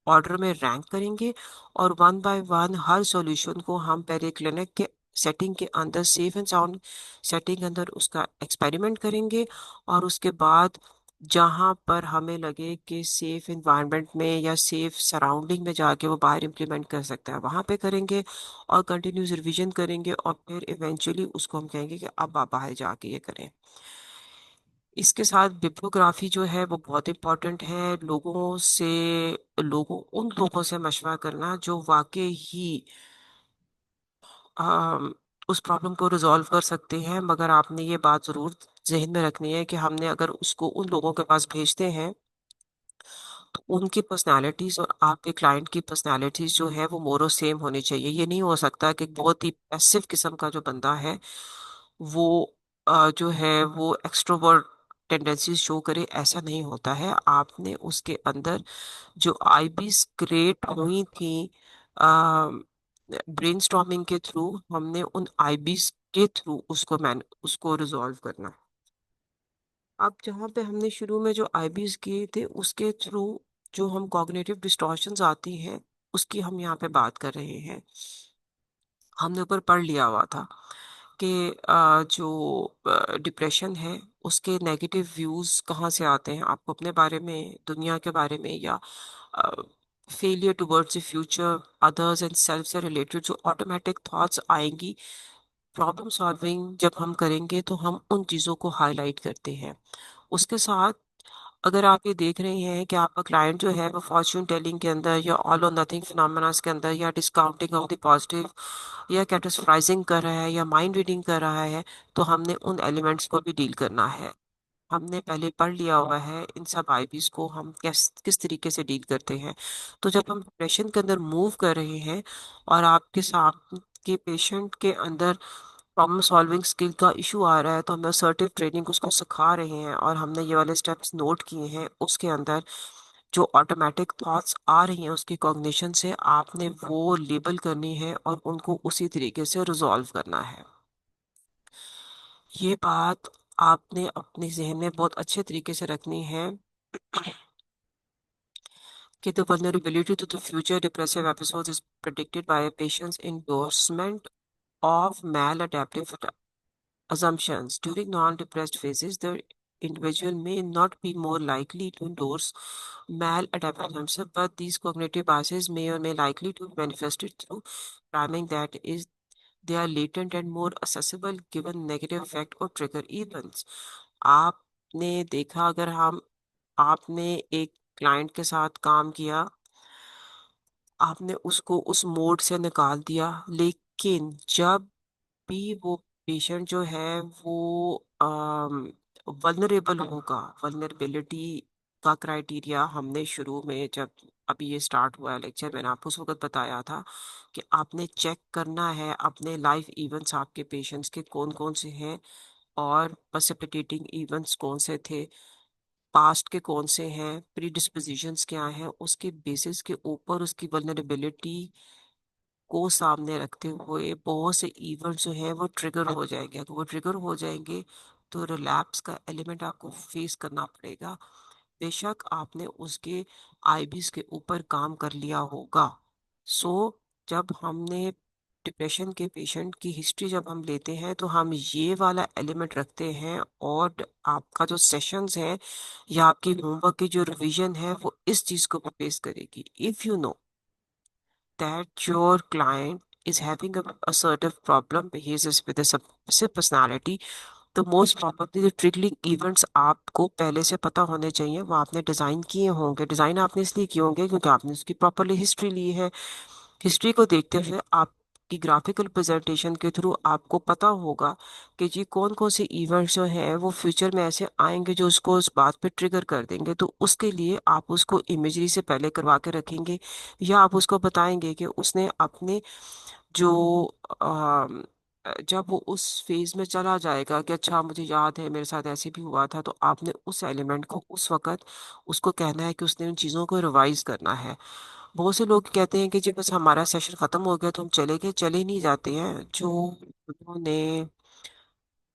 ऑर्डर में रैंक करेंगे और one by one her solution को हम पहले क्लिनिक के सेटिंग के अंदर सेफ एंड साउंड सेटिंग के अंदर उसका एक्सपेरिमेंट करेंगे। और उसके बाद जहाँ पर हमें लगे कि सेफ इन्वायरमेंट में या सेफ सराउंडिंग में जाके वो बाहर इम्प्लीमेंट कर सकता है वहाँ पे करेंगे और कंटिन्यूस रिवीजन करेंगे और फिर इवेंचुअली उसको हम कहेंगे कि अब आप बाहर जाके ये करें। इसके साथ बिब्लियोग्राफी जो है वो बहुत इम्पोर्टेंट है। उन लोगों से मशवरा करना जो वाकई ही उस प्रॉब्लम को रिजॉल्व कर सकते हैं, मगर आपने ये बात ज़रूर जहन में रखनी है कि हमने अगर उसको उन लोगों के पास भेजते हैं तो उनकी पर्सनालिटीज और आपके क्लाइंट की पर्सनालिटीज जो है वो मोरो सेम होनी चाहिए। ये नहीं हो सकता कि बहुत ही पैसिव किस्म का जो बंदा है वो जो है वो एक्सट्रोवर्ट टेंडेंसीज शो करे, ऐसा नहीं होता है। आपने उसके अंदर जो आईबीज क्रिएट हुई थी ब्रेनस्टॉर्मिंग के थ्रू, हमने उन आईबीज के थ्रू उसको रिजॉल्व करना। अब जहाँ पे हमने शुरू में जो आईबीज किए थे उसके थ्रू जो हम कॉग्निटिव डिस्टॉर्शंस आती हैं उसकी हम यहाँ पे बात कर रहे हैं। हमने ऊपर पढ़ लिया हुआ था कि जो डिप्रेशन है उसके नेगेटिव व्यूज कहाँ से आते हैं, आपको अपने बारे में, दुनिया के बारे में, या failure towards the future, others and self से रिलेटेड जो ऑटोमेटिक थॉट्स आएंगी। प्रॉब्लम सॉल्विंग जब हम करेंगे तो हम उन चीज़ों को हाईलाइट करते हैं। उसके साथ अगर आप ये देख रहे हैं कि आपका क्लाइंट जो है वो फॉर्च्यून टेलिंग के अंदर या ऑल और नथिंग फिनोमेना के अंदर या डिस्काउंटिंग ऑफ द पॉजिटिव या कैटेगराइजिंग कर रहा है या माइंड रीडिंग कर रहा है, तो हमने उन एलिमेंट्स को भी डील करना है। हमने पहले पढ़ लिया हुआ है इन सब आईबीज को हम किस किस तरीके से डील करते हैं। तो जब हम डिप्रेशन के अंदर मूव कर रहे हैं और आपके साथ के पेशेंट के अंदर प्रॉब्लम सॉल्विंग स्किल का इशू आ रहा है, तो हम असर्टिव ट्रेनिंग उसको सिखा रहे हैं और हमने ये वाले स्टेप्स नोट किए हैं। उसके अंदर जो ऑटोमेटिक थॉट्स आ रही हैं उसकी कॉग्निशन से आपने वो लेबल करनी है और उनको उसी तरीके से रिजॉल्व करना है। ये बात आपने अपने जहन में बहुत अच्छे तरीके से रखनी है कि the vulnerability to the future depressive episodes is predicted by a patient's endorsement of maladaptive assumptions. During non-depressed phases, the individual may not be more likely to endorse maladaptive assumptions, but these cognitive biases may or may likely to be manifested through priming, that is, they are latent and more accessible given negative effect or trigger events. आपने देखा, अगर हम आपने एक client के साथ काम किया, आपने उसको उस मोड से निकाल दिया, लेकिन जब भी वो पेशेंट जो है वो वल्नरेबल होगा, वल्नरेबिलिटी का क्राइटेरिया हमने शुरू में जब अभी ये स्टार्ट हुआ है लेक्चर, मैंने आपको उस वक्त बताया था कि आपने चेक करना है अपने लाइफ इवेंट्स आपके पेशेंट्स के कौन कौन से हैं और प्रेसिपिटेटिंग इवेंट्स कौन से थे, पास्ट के कौन से हैं, प्री डिस्पोजिशंस क्या हैं, उसके बेसिस के ऊपर उसकी वल्नरेबिलिटी को सामने रखते हुए बहुत से इवेंट जो है वो ट्रिगर हो जाएंगे। अगर वो ट्रिगर हो जाएंगे तो रिलैप्स का एलिमेंट आपको फेस करना पड़ेगा। बेशक आपने उसके आईबीज के ऊपर काम कर लिया होगा। सो जब हमने डिप्रेशन के पेशेंट की हिस्ट्री जब हम लेते हैं तो हम ये वाला एलिमेंट रखते हैं, और आपका जो सेशंस है या आपकी होमवर्क की जो रिवीजन है वो इस चीज़ को फेस करेगी। If you know that your client is having a assertive problem, behaves with a submissive personality, तो मोस्ट प्रॉबेबली जो ट्रिगरिंग इवेंट्स आपको पहले से पता होने चाहिए वो आपने डिज़ाइन किए होंगे। डिज़ाइन आपने इसलिए किए होंगे क्योंकि आपने उसकी प्रॉपरली हिस्ट्री ली है। हिस्ट्री को देखते हुए आपकी ग्राफिकल प्रेजेंटेशन के थ्रू आपको पता होगा कि जी कौन कौन से इवेंट्स जो हैं वो फ्यूचर में ऐसे आएंगे जो उसको उस बात पे ट्रिगर कर देंगे। तो उसके लिए आप उसको इमेजरी से पहले करवा के रखेंगे, या आप उसको बताएंगे कि उसने अपने जो अम, जब वो उस फेज में चला जाएगा कि अच्छा मुझे याद है मेरे साथ ऐसे भी हुआ था, तो आपने उस एलिमेंट को उस वक्त उसको कहना है कि उसने उन चीज़ों को रिवाइज करना है। बहुत से लोग कहते हैं कि जी बस हमारा सेशन खत्म हो गया तो हम चले गए, चले नहीं जाते हैं। जो उन्होंने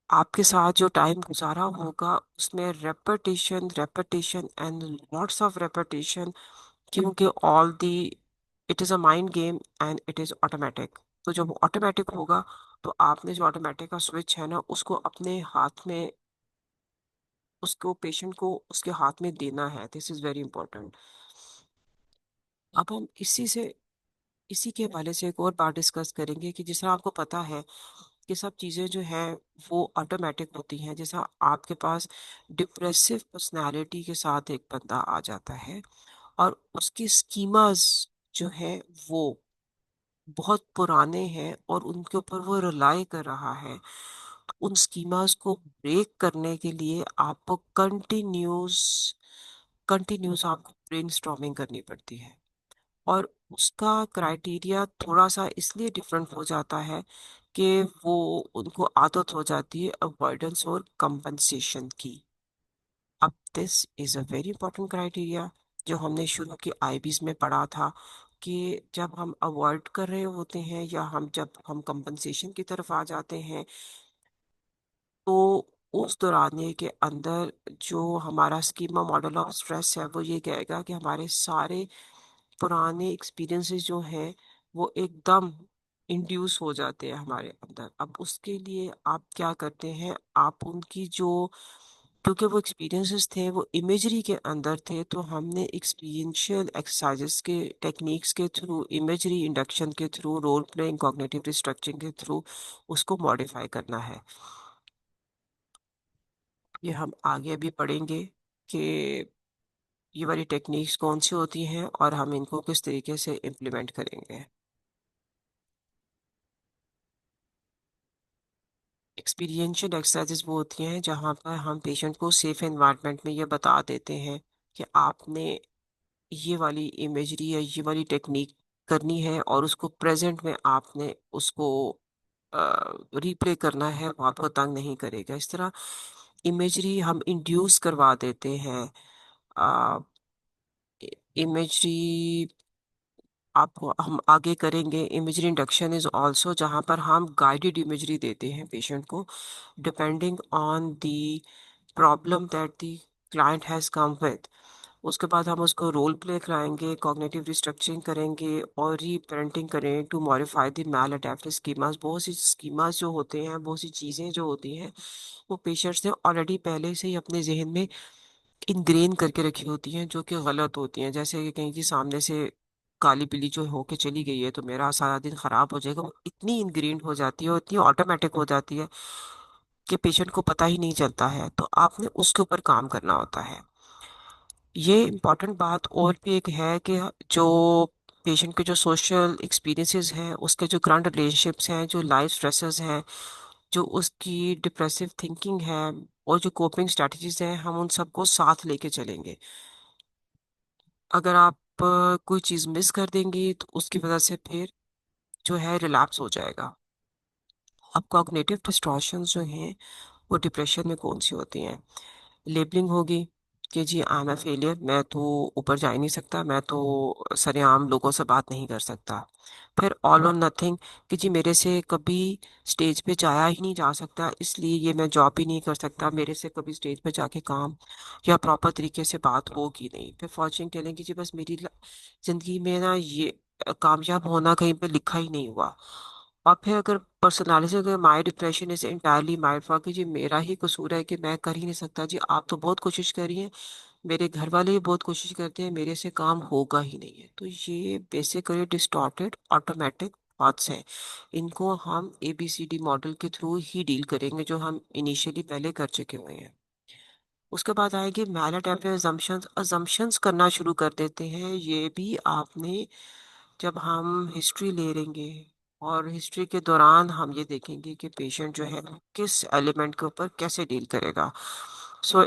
आपके साथ जो टाइम गुजारा होगा उसमें repetition repetition and lots of repetition, क्योंकि all the it is a mind game and it is automatic. तो जब ऑटोमेटिक होगा तो आपने जो ऑटोमेटिक का स्विच है ना उसको अपने हाथ में, उसको पेशेंट को उसके हाथ में देना है। This is very important. अब हम इसी के हवाले से एक और बात डिस्कस करेंगे कि जिस तरह आपको पता है कि सब चीज़ें जो हैं वो ऑटोमेटिक होती हैं। जैसा आपके पास डिप्रेसिव पर्सनालिटी के साथ एक बंदा आ जाता है और उसकी स्कीमास जो है वो बहुत पुराने हैं और उनके ऊपर वो रिलाई कर रहा है, तो उन स्कीमास को ब्रेक करने के लिए आपको कंटिन्यूस कंटिन्यूस आपको ब्रेनस्टॉर्मिंग करनी पड़ती है। और उसका क्राइटेरिया थोड़ा सा इसलिए डिफरेंट हो जाता है कि वो उनको आदत हो जाती है अवॉइडेंस और कंपनसेशन की। अब this is a very important criteria जो हमने शुरू की आईबीज में पढ़ा था, कि जब हम अवॉइड कर रहे होते हैं या जब हम कंपनसेशन की तरफ आ जाते हैं, तो उस दौरानिए के अंदर जो हमारा स्कीमा मॉडल ऑफ स्ट्रेस है वो ये कहेगा कि हमारे सारे पुराने एक्सपीरियंसेस जो हैं वो एकदम इंड्यूस हो जाते हैं हमारे अंदर। अब उसके लिए आप क्या करते हैं, आप उनकी जो, क्योंकि वो एक्सपीरियंसेस थे वो इमेजरी के अंदर थे, तो हमने एक्सपीरियंशियल एक्सरसाइजेस के टेक्निक्स के थ्रू, इमेजरी इंडक्शन के थ्रू, रोल प्लेइंग, कॉग्निटिव रिस्ट्रक्चरिंग के थ्रू उसको मॉडिफाई करना है। ये हम आगे भी पढ़ेंगे कि ये वाली टेक्निक्स कौन सी होती हैं और हम इनको किस तरीके से इम्प्लीमेंट करेंगे। एक्सपीरियंशियल एक्सरसाइजेज वो होती हैं जहाँ पर हम पेशेंट को सेफ एनवायरनमेंट में ये बता देते हैं कि आपने ये वाली इमेजरी या ये वाली टेक्निक करनी है और उसको प्रेजेंट में आपने उसको रिप्ले करना है, वो आपको तंग नहीं करेगा। इस तरह इमेजरी हम इंड्यूस करवा देते हैं। इमेजरी आपको हम आगे करेंगे। इमेजरी इंडक्शन इज आल्सो जहाँ पर हम गाइडेड इमेजरी देते हैं पेशेंट को, depending on the problem that the client has come with. उसके बाद हम उसको रोल प्ले कराएंगे, कॉग्निटिव रिस्ट्रक्चरिंग करेंगे और रीपेरेंटिंग करें to modify the maladaptive schemas. बहुत सी स्कीमास जो होते हैं, बहुत सी चीज़ें जो होती हैं, वो पेशेंट्स ने ऑलरेडी पहले से ही अपने जहन में इनग्रेन करके रखी होती हैं जो कि गलत होती हैं। जैसे कि कहीं की सामने से काली बिल्ली जो होके चली गई है तो मेरा सारा दिन खराब हो जाएगा, वो इतनी इनग्रेन हो जाती है और इतनी ऑटोमेटिक हो जाती है कि पेशेंट को पता ही नहीं चलता है, तो आपने उसके ऊपर काम करना होता है। ये इम्पॉर्टेंट बात और भी एक है कि जो पेशेंट के जो सोशल एक्सपीरियंसेस हैं, उसके जो करंट रिलेशनशिप्स हैं, जो लाइफ स्ट्रेसेस हैं, जो उसकी डिप्रेसिव थिंकिंग है और जो कोपिंग स्ट्रेटजीज हैं, हम उन सबको साथ लेके चलेंगे। अगर आप कोई चीज़ मिस कर देंगी तो उसकी वजह से फिर जो है रिलैप्स हो जाएगा। अब कॉग्निटिव डिस्टॉर्शंस जो हैं वो डिप्रेशन में कौन सी होती हैं। लेबलिंग होगी कि जी आई एम ए फेलियर, मैं तो ऊपर जा ही नहीं सकता, मैं तो सरेआम लोगों से बात नहीं कर सकता। फिर ऑल और नथिंग, कि जी मेरे से कभी स्टेज पे जाया ही नहीं जा सकता, इसलिए ये मैं जॉब ही नहीं कर सकता, मेरे से कभी स्टेज पे जाके काम या प्रॉपर तरीके से बात होगी नहीं। फिर फॉर्चून टेलिंग, कि जी बस मेरी जिंदगी में ना ये कामयाब होना कहीं पे लिखा ही नहीं हुआ। और फिर अगर पर्सनालिटी, अगर my depression is entirely my fault, कि जी मेरा ही कसूर है कि मैं कर ही नहीं सकता, जी आप तो बहुत कोशिश कर रही हैं, मेरे घर वाले भी बहुत कोशिश करते हैं, मेरे से काम होगा ही नहीं है। तो ये बेसिकली डिस्टॉर्टेड ऑटोमेटिक थॉट्स हैं। इनको हम ABCD मॉडल के थ्रू ही डील करेंगे जो हम इनिशियली पहले कर चुके हुए हैं। उसके बाद आएगी मैलाडेप्टिव अजम्पशंस। अजम्पशंस करना शुरू कर देते हैं, ये भी आपने, जब हम हिस्ट्री ले लेंगे और हिस्ट्री के दौरान हम ये देखेंगे कि पेशेंट जो है किस एलिमेंट के ऊपर कैसे डील करेगा। सो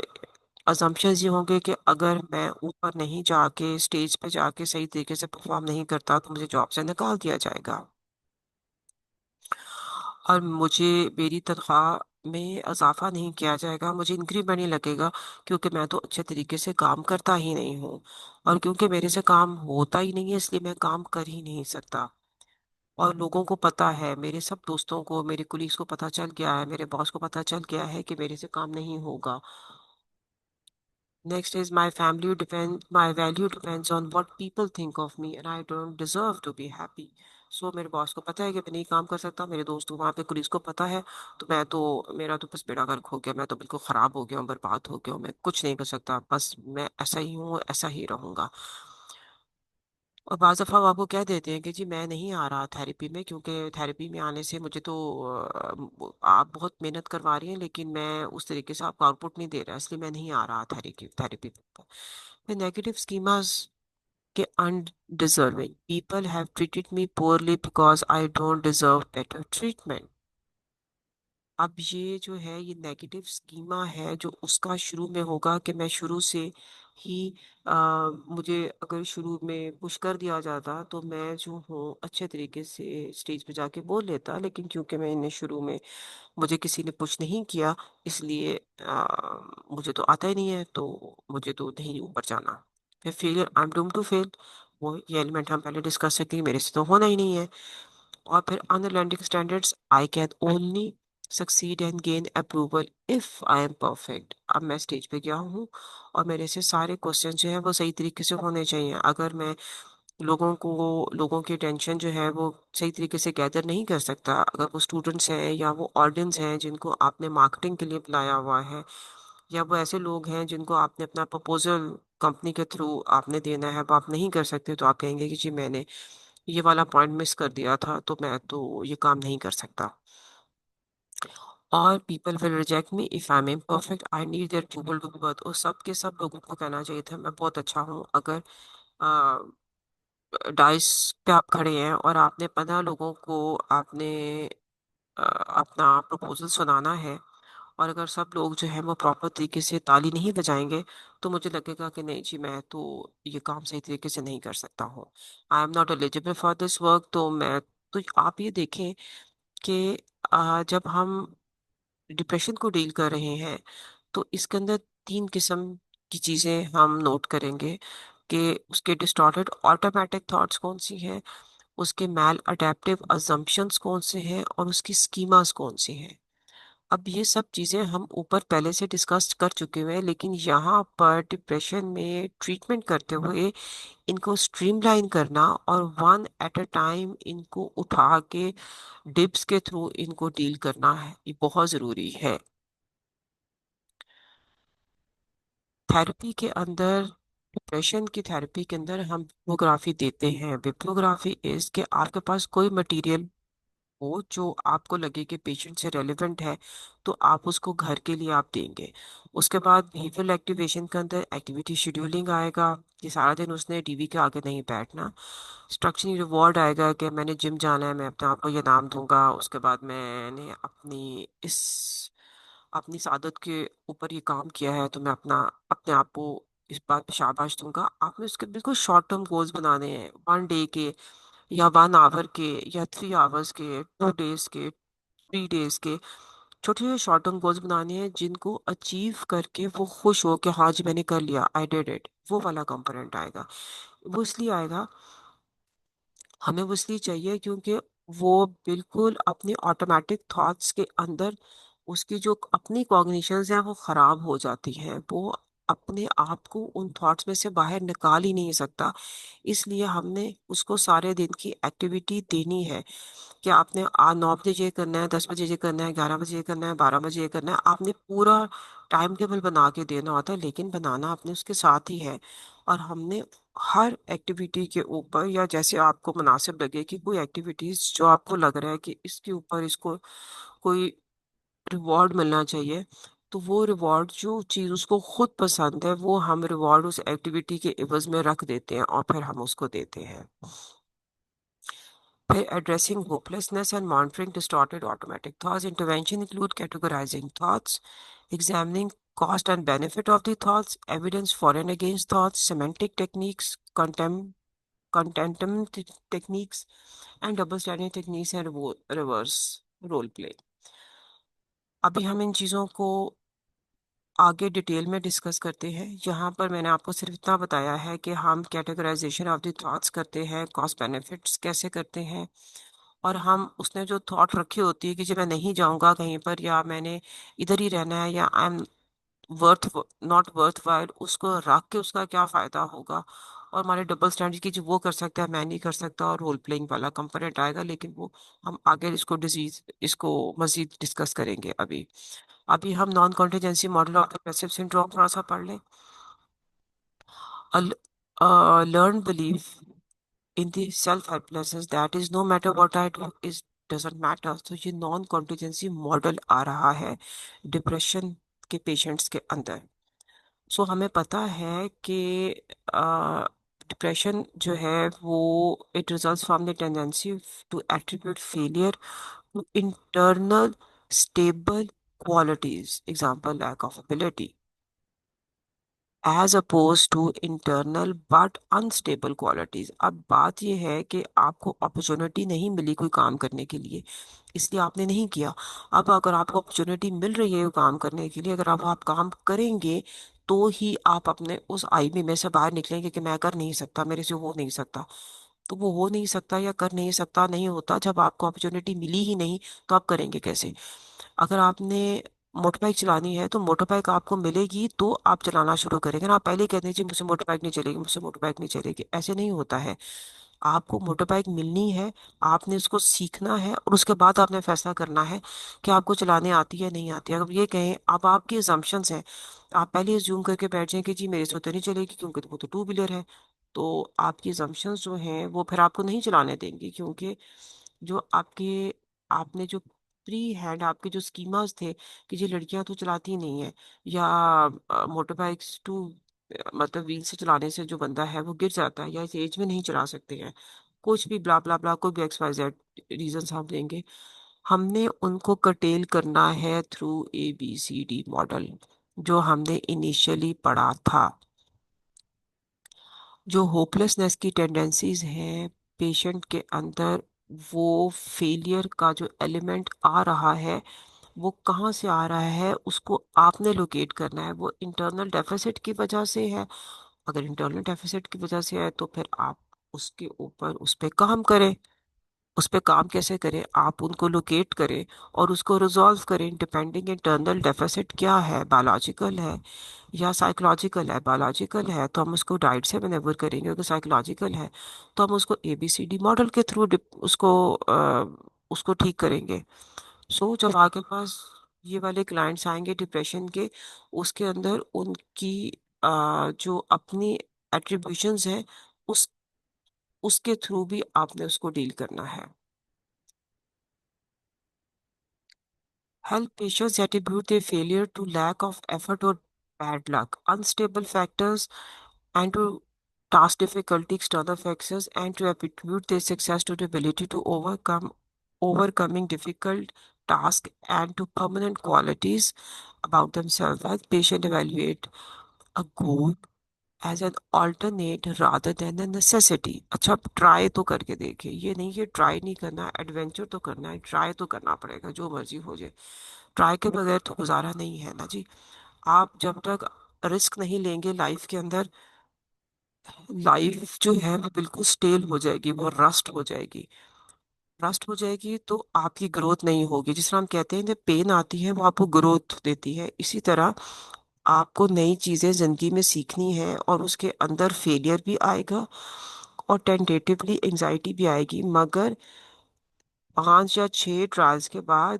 अजम्पशंस ये होंगे कि अगर मैं ऊपर नहीं जाके स्टेज पे जाके सही तरीके से परफॉर्म नहीं करता तो मुझे जॉब से निकाल दिया जाएगा और मुझे मेरी तनख्वाह में इजाफा नहीं किया जाएगा, मुझे इंक्रीमेंट नहीं लगेगा, क्योंकि मैं तो अच्छे तरीके से काम करता ही नहीं हूँ। और क्योंकि मेरे से काम होता ही नहीं है इसलिए मैं काम कर ही नहीं सकता। और लोगों को पता है, मेरे सब दोस्तों को, मेरे कुलीग्स को पता चल गया है, मेरे बॉस को पता चल गया है कि मेरे से काम नहीं होगा। Next is my value depends on what people think of me and I don't deserve to be happy. So मेरे बॉस को पता है कि मैं नहीं काम कर सकता, मेरे दोस्तों वहाँ पे कुलीग्स को पता है, तो मैं तो, मेरा तो बस बेड़ा गर्क हो गया, मैं तो बिल्कुल ख़राब हो गया हूँ, बर्बाद हो गया हूँ, मैं कुछ नहीं कर सकता, बस मैं ऐसा ही हूँ, ऐसा ही रहूंगा। और बाज़ दफ़ा वो आपको कह देते हैं कि जी मैं नहीं आ रहा थेरेपी में, क्योंकि थेरेपी में आने से मुझे तो आप बहुत मेहनत करवा रही हैं लेकिन मैं उस तरीके से आपको आउटपुट नहीं दे रहा, इसलिए मैं नहीं आ रहा थेरेपी थेरेपी पे। फिर नेगेटिव स्कीमास कि undeserving, people have treated me poorly because I don't deserve better treatment. अब ये जो है ये नेगेटिव स्कीमा है जो उसका शुरू में होगा कि मैं शुरू से ही मुझे अगर शुरू में पुश कर दिया जाता तो मैं जो हूँ अच्छे तरीके से स्टेज पे जाके बोल लेता, लेकिन क्योंकि मैंने शुरू में मुझे किसी ने पुश नहीं किया, इसलिए मुझे तो आता ही नहीं है, तो मुझे तो नहीं ऊपर जाना। फिर failure, I am doomed to fail, वो ये एलिमेंट हम पहले डिस्कस करते हैं, मेरे से तो होना ही नहीं है। और फिर unrealistic standards, I can only succeed and gain approval if I M perfect. अब मैं स्टेज पे गया हूँ और मेरे से सारे क्वेश्चन जो है वो सही तरीके से होने चाहिए। अगर मैं लोगों की टेंशन जो है वो सही तरीके से गैदर नहीं कर सकता, अगर वो स्टूडेंट्स हैं या वो ऑडियंस हैं जिनको आपने मार्केटिंग के लिए बुलाया हुआ है, या वो ऐसे लोग हैं जिनको आपने अपना प्रपोजल कंपनी के थ्रू आपने देना है, वो आप नहीं कर सकते, तो आप कहेंगे कि जी मैंने ये वाला पॉइंट मिस कर दिया था, तो मैं तो ये काम नहीं कर सकता। और people will reject me if I am imperfect, I need their approval to be worth. और सब के सब लोगों को कहना चाहिए था मैं बहुत अच्छा हूँ। अगर डाइस पे आप खड़े हैं और आपने 15 लोगों को आपने अपना प्रपोजल सुनाना है, और अगर सब लोग जो है वो प्रॉपर तरीके से ताली नहीं बजाएंगे, तो मुझे लगेगा कि नहीं जी मैं तो ये काम सही तरीके से नहीं कर सकता हूँ, I am not eligible for this work. तो मैं, तो आप ये देखें कि जब हम डिप्रेशन को डील कर रहे हैं तो इसके अंदर 3 किस्म की चीजें हम नोट करेंगे कि उसके डिस्टॉर्टेड ऑटोमेटिक थॉट्स कौन सी हैं, उसके मैल अडेप्टिव अजम्पशंस कौन से हैं, और उसकी स्कीमास कौन सी हैं। अब ये सब चीजें हम ऊपर पहले से डिस्कस कर चुके हुए हैं, लेकिन यहाँ पर डिप्रेशन में ट्रीटमेंट करते हुए इनको स्ट्रीमलाइन करना और वन एट अ टाइम इनको उठा के डिप्स के थ्रू इनको डील करना है, ये बहुत ज़रूरी है। थेरेपी के अंदर, डिप्रेशन की थेरेपी के अंदर हम बिब्लियोग्राफी देते हैं। बिब्लियोग्राफी इज के आपके पास कोई मटेरियल हो जो आपको लगे कि पेशेंट से रेलेवेंट है, तो आप उसको घर के लिए आप देंगे। उसके बाद बिहेवियरल एक्टिवेशन के अंदर एक्टिविटी शेड्यूलिंग आएगा कि सारा दिन उसने टीवी के आगे नहीं बैठना। स्ट्रक्चरली रिवॉर्ड आएगा कि मैंने जिम जाना है, मैं अपने आप को ये नाम दूंगा। उसके बाद मैंने अपनी इस आदत के ऊपर ये काम किया है, तो मैं अपने आप को इस बात पे शाबाश दूंगा। आपने उसके बिल्कुल शॉर्ट टर्म गोल्स बनाने हैं, 1 डे के या 1 आवर के या 3 आवर्स के, 2 डेज के, 3 डेज के। छोटे छोटे शॉर्ट टर्म गोल्स बनाने हैं जिनको अचीव करके वो खुश हो कि हाँ जी मैंने कर लिया, आई डिड इट। वो वाला कंपोनेंट आएगा। वो इसलिए आएगा, हमें वो इसलिए चाहिए क्योंकि वो बिल्कुल अपने ऑटोमेटिक थॉट्स के अंदर उसकी जो अपनी कॉग्निशंस हैं वो खराब हो जाती हैं, वो अपने आप को उन थॉट्स में से बाहर निकाल ही नहीं सकता। इसलिए हमने उसको सारे दिन की एक्टिविटी देनी है कि आपने 9 बजे ये करना है, 10 बजे ये करना है, 11 बजे ये करना है, 12 बजे ये करना है। आपने पूरा टाइम टेबल बना के देना होता है, लेकिन बनाना आपने उसके साथ ही है। और हमने हर एक्टिविटी के ऊपर, या जैसे आपको मुनासिब लगे कि कोई एक्टिविटीज जो आपको लग रहा है कि इसके ऊपर इसको कोई रिवॉर्ड मिलना चाहिए, तो वो रिवॉर्ड जो चीज़ उसको खुद पसंद है वो हम रिवॉर्ड उस एक्टिविटी के एवज में रख देते हैं और फिर हम उसको देते हैं। By addressing hopelessness and monitoring distorted automatic thoughts, intervention include categorizing thoughts, examining cost and benefit of the thoughts, evidence for and against thoughts, semantic techniques, contentment techniques, and double standard techniques and reverse role play। अभी हम इन चीज़ों को आगे detail में discuss करते हैं। यहाँ पर मैंने आपको सिर्फ इतना बताया है कि हम कैटेगराइजेशन ऑफ द थॉट्स करते हैं, कॉस्ट बेनिफिट्स कैसे करते हैं, और हम उसने जो थॉट रखी होती है कि जब मैं नहीं जाऊंगा कहीं पर, या मैंने इधर ही रहना है, या I am worth not worth while, उसको रख के उसका क्या फ़ायदा होगा। और हमारे डबल स्टैंडर्ड की जो वो कर सकता है मैं नहीं कर सकता, और रोल प्लेइंग वाला कंपोनेंट आएगा, लेकिन वो हम आगे इसको मजीद डिस्कस करेंगे। अभी अभी हम non contingency model of depressive syndrome थोड़ा सा पढ़ लें। Learn believe in the self helplessness that is no matter what I do is doesn't matter. तो ये नॉन कॉन्टिजेंसी मॉडल आ रहा है डिप्रेशन के पेशेंट्स के अंदर। सो हमें पता है कि डिप्रेशन जो है वो it results from the tendency to attribute failure to internal stable qualities, example lack of ability, as oppose to internal but unstable qualities. अब बात यह है कि आपको अपॉर्चुनिटी नहीं मिली कोई काम करने के लिए, इसलिए आपने नहीं किया। अब अगर आपको अपॉर्चुनिटी मिल रही है काम करने के लिए, अगर आप काम करेंगे तो ही आप अपने उस आईबी में से बाहर निकलेंगे कि मैं कर नहीं सकता, मेरे से हो नहीं सकता। तो वो हो नहीं सकता या कर नहीं सकता नहीं होता जब आपको अपॉर्चुनिटी मिली ही नहीं, तो आप करेंगे कैसे? अगर आपने मोटर बाइक चलानी है तो मोटर बाइक आपको मिलेगी तो आप चलाना शुरू करेंगे ना। आप पहले ही कहते हैं जी मुझसे मोटर बाइक नहीं चलेगी, मुझसे मोटर बाइक नहीं चलेगी, ऐसे नहीं होता है। आपको मोटर बाइक मिलनी है, आपने उसको सीखना है और उसके बाद आपने फैसला करना है कि आपको चलाने आती है नहीं आती है। अगर ये कहें, अब आपकी assumptions हैं, आप पहले अज्यूम करके बैठ जाएं कि जी मेरे से तो नहीं चलेगी क्योंकि वो तो टू व्हीलर है, तो आपकी assumptions जो हैं वो फिर आपको नहीं चलाने देंगी। क्योंकि जो आपके आपने जो प्री हैंड आपके जो स्कीमास थे कि जी लड़कियां तो चलाती नहीं है, या मोटर बाइक्स टू मतलब व्हील से चलाने से जो बंदा है वो गिर जाता है, या इस एज में नहीं चला सकते हैं, कुछ भी ब्ला ब्ला ब्ला, कोई भी एक्स वाई जेड रीजन हम देंगे, हमने उनको कर्टेल करना है थ्रू ABCD मॉडल जो हमने इनिशियली पढ़ा था। जो होपलेसनेस की टेंडेंसीज हैं पेशेंट के अंदर, वो फेलियर का जो एलिमेंट आ रहा है वो कहाँ से आ रहा है उसको आपने लोकेट करना है। वो इंटरनल डेफिसिट की वजह से है, अगर इंटरनल डेफिसिट की वजह से है तो फिर आप उसके ऊपर उस पे काम करें। उस पे काम कैसे करें? आप उनको लोकेट करें और उसको रिजॉल्व करें। डिपेंडिंग इंटरनल डेफिसिट क्या है, बायोलॉजिकल है या साइकोलॉजिकल है। बायोलॉजिकल है तो हम उसको डाइट से मैनेवर करेंगे, अगर साइकोलॉजिकल है तो हम उसको ABCD मॉडल के थ्रू उसको ठीक करेंगे। सो जब आपके पास ये वाले क्लाइंट्स आएंगे डिप्रेशन के, उसके अंदर उनकी जो अपनी एट्रीब्यूशंस हैं उस उसके थ्रू भी आपने उसको डील करना है। Help patients attribute their failure to lack of effort or bad luck, unstable factors, and to task difficulty, external factors, and to attribute their success to the ability to overcoming difficult tasks and to permanent qualities about themselves. As patient evaluate a goal as an alternate rather than a necessity. अच्छा, आप try तो करके देखिए, ये नहीं कि try नहीं करना, एडवेंचर तो करना है, ट्राई तो करना पड़ेगा जो मर्जी हो जाए। ट्राई के बगैर तो गुजारा नहीं है ना जी। आप जब तक रिस्क नहीं लेंगे लाइफ के अंदर, लाइफ जो है वो बिल्कुल स्टेल हो जाएगी, वो रस्ट हो जाएगी। रस्ट हो जाएगी तो आपकी ग्रोथ नहीं होगी। जिस तरह हम कहते हैं जब पेन आती है वो आपको ग्रोथ देती है, इसी तरह आपको नई चीजें जिंदगी में सीखनी है और उसके अंदर फेलियर भी आएगा और टेंटेटिवली एंजाइटी भी आएगी, मगर 5 या 6 ट्रायल्स के बाद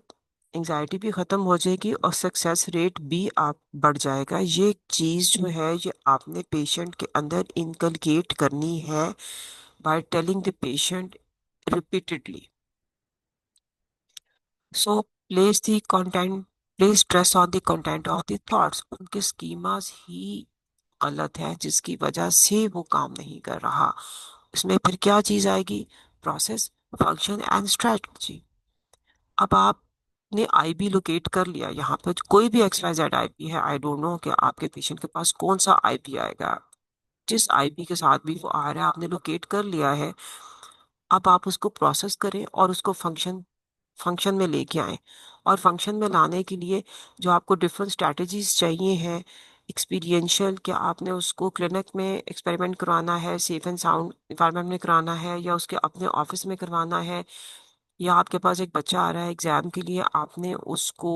एंजाइटी भी खत्म हो जाएगी और सक्सेस रेट भी आप बढ़ जाएगा। ये चीज जो है ये आपने पेशेंट के अंदर इनकलकेट करनी है by telling the patient repeatedly. So place the content, place stress on the content of the thoughts. उनके स्कीमास ही गलत है जिसकी वजह से वो काम नहीं कर रहा। इसमें फिर क्या चीज आएगी? Process, function and strategy. अब आपने आईबी लोकेट कर लिया, यहाँ पे कोई भी XYZ आईबी है, आई डोंट नो कि आपके पेशेंट के पास कौन सा आईबी आएगा, जिस आईबी के साथ भी वो आ रहा है आपने लोकेट कर लिया है। अब आप उसको प्रोसेस करें और उसको फंक्शन में लेके आए। और फंक्शन में लाने के लिए जो आपको डिफरेंट स्ट्रैटेजीज चाहिए हैं, एक्सपीरियंशियल, क्या आपने उसको क्लिनिक में एक्सपेरिमेंट करवाना है, सेफ एंड साउंड इन्वायरमेंट में कराना है, या उसके अपने ऑफिस में करवाना है, या आपके पास एक बच्चा आ रहा है एग्जाम के लिए, आपने उसको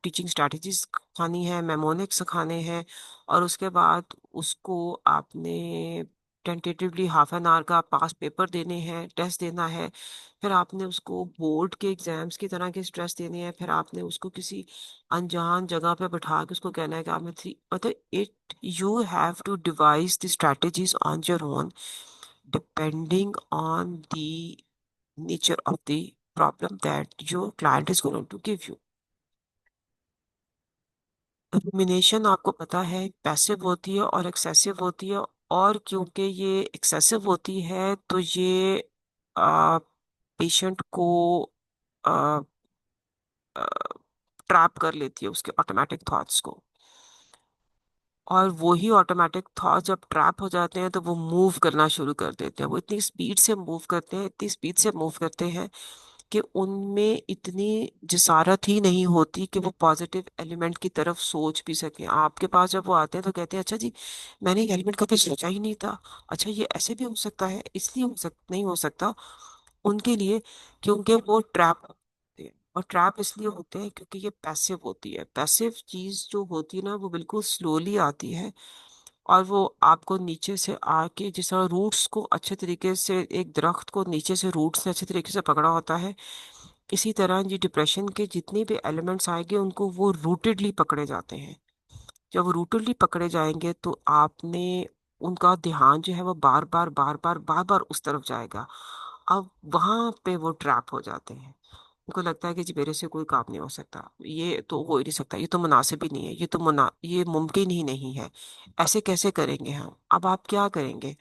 टीचिंग स्ट्रैटेजीज सिखानी है, मेमोनिक्स सिखाने हैं, और उसके बाद उसको आपने टेंटेटिवली ½ एन आवर का पास पेपर देने हैं, टेस्ट देना है। फिर आपने उसको बोर्ड के एग्जाम्स की तरह के स्ट्रेस देने हैं। फिर आपने उसको किसी अनजान जगह पे बिठा के उसको कहना है कि आपने थ्री मतलब it you have to devise the strategies on your own depending on the nature of the problem that your client is going to give you। रुमिनेशन आपको पता है पैसिव होती है और एक्सेसिव होती है, और क्योंकि ये एक्सेसिव होती है तो ये पेशेंट को ट्रैप कर लेती है उसके ऑटोमेटिक थॉट्स को। और वही ऑटोमेटिक थॉट जब ट्रैप हो जाते हैं तो वो मूव करना शुरू कर देते हैं। वो इतनी स्पीड से मूव करते हैं, इतनी स्पीड से मूव करते हैं कि उनमें इतनी जिसारत ही नहीं होती कि वो पॉजिटिव एलिमेंट की तरफ सोच भी सकें। आपके पास जब वो आते हैं तो कहते हैं अच्छा जी, मैंने ये एलिमेंट कभी सोचा ही नहीं था, अच्छा ये ऐसे भी हो सकता है, इसलिए नहीं हो सकता उनके लिए, क्योंकि वो ट्रैप होते हैं। और ट्रैप इसलिए होते हैं क्योंकि ये पैसिव होती है। पैसिव चीज जो होती है ना, वो बिल्कुल स्लोली आती है और वो आपको नीचे से आके, जिस तरह रूट्स को अच्छे तरीके से, एक दरख्त को नीचे से रूट्स ने अच्छे तरीके से पकड़ा होता है, इसी तरह ये डिप्रेशन के जितने भी एलिमेंट्स आएंगे उनको वो रूटेडली पकड़े जाते हैं। जब वो रूटेडली पकड़े जाएंगे तो आपने, उनका ध्यान जो है वो बार बार बार बार बार बार उस तरफ जाएगा। अब वहां पे वो ट्रैप हो जाते हैं। उनको लगता है कि जी मेरे से कोई काम नहीं हो सकता, ये तो हो ही नहीं सकता, ये तो मुनासिब ही नहीं है, ये मुमकिन ही नहीं है, ऐसे कैसे करेंगे हम। अब आप क्या करेंगे?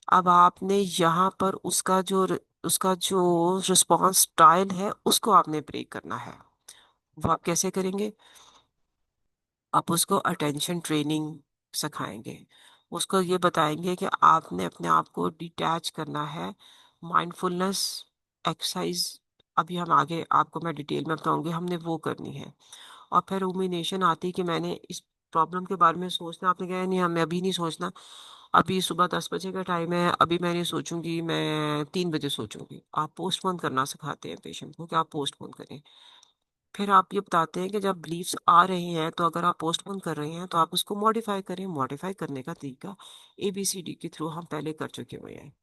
अब आपने यहाँ पर उसका जो रिस्पॉन्स स्टाइल है उसको आपने ब्रेक करना है। वो आप कैसे करेंगे? आप उसको अटेंशन ट्रेनिंग सिखाएंगे। उसको ये बताएंगे कि आपने अपने आप को डिटैच करना है। माइंडफुलनेस एक्सरसाइज अभी हम आगे आपको मैं डिटेल में बताऊंगी, हमने वो करनी है। और फिर रुमिनेशन आती है कि मैंने इस प्रॉब्लम के बारे में सोचना, आपने कहा नहीं हमें अभी नहीं सोचना, अभी सुबह 10 बजे का टाइम है, अभी मैं नहीं सोचूंगी, मैं 3 बजे सोचूंगी। आप पोस्टपोन करना सिखाते हैं पेशेंट को कि आप पोस्टपोन करें। फिर आप ये बताते हैं कि जब बिलीफ्स आ रहे हैं तो अगर आप पोस्टपोन कर रहे हैं तो आप उसको मॉडिफाई करें। मॉडिफाई करने का तरीका ABCD के थ्रू हम पहले कर चुके हुए हैं।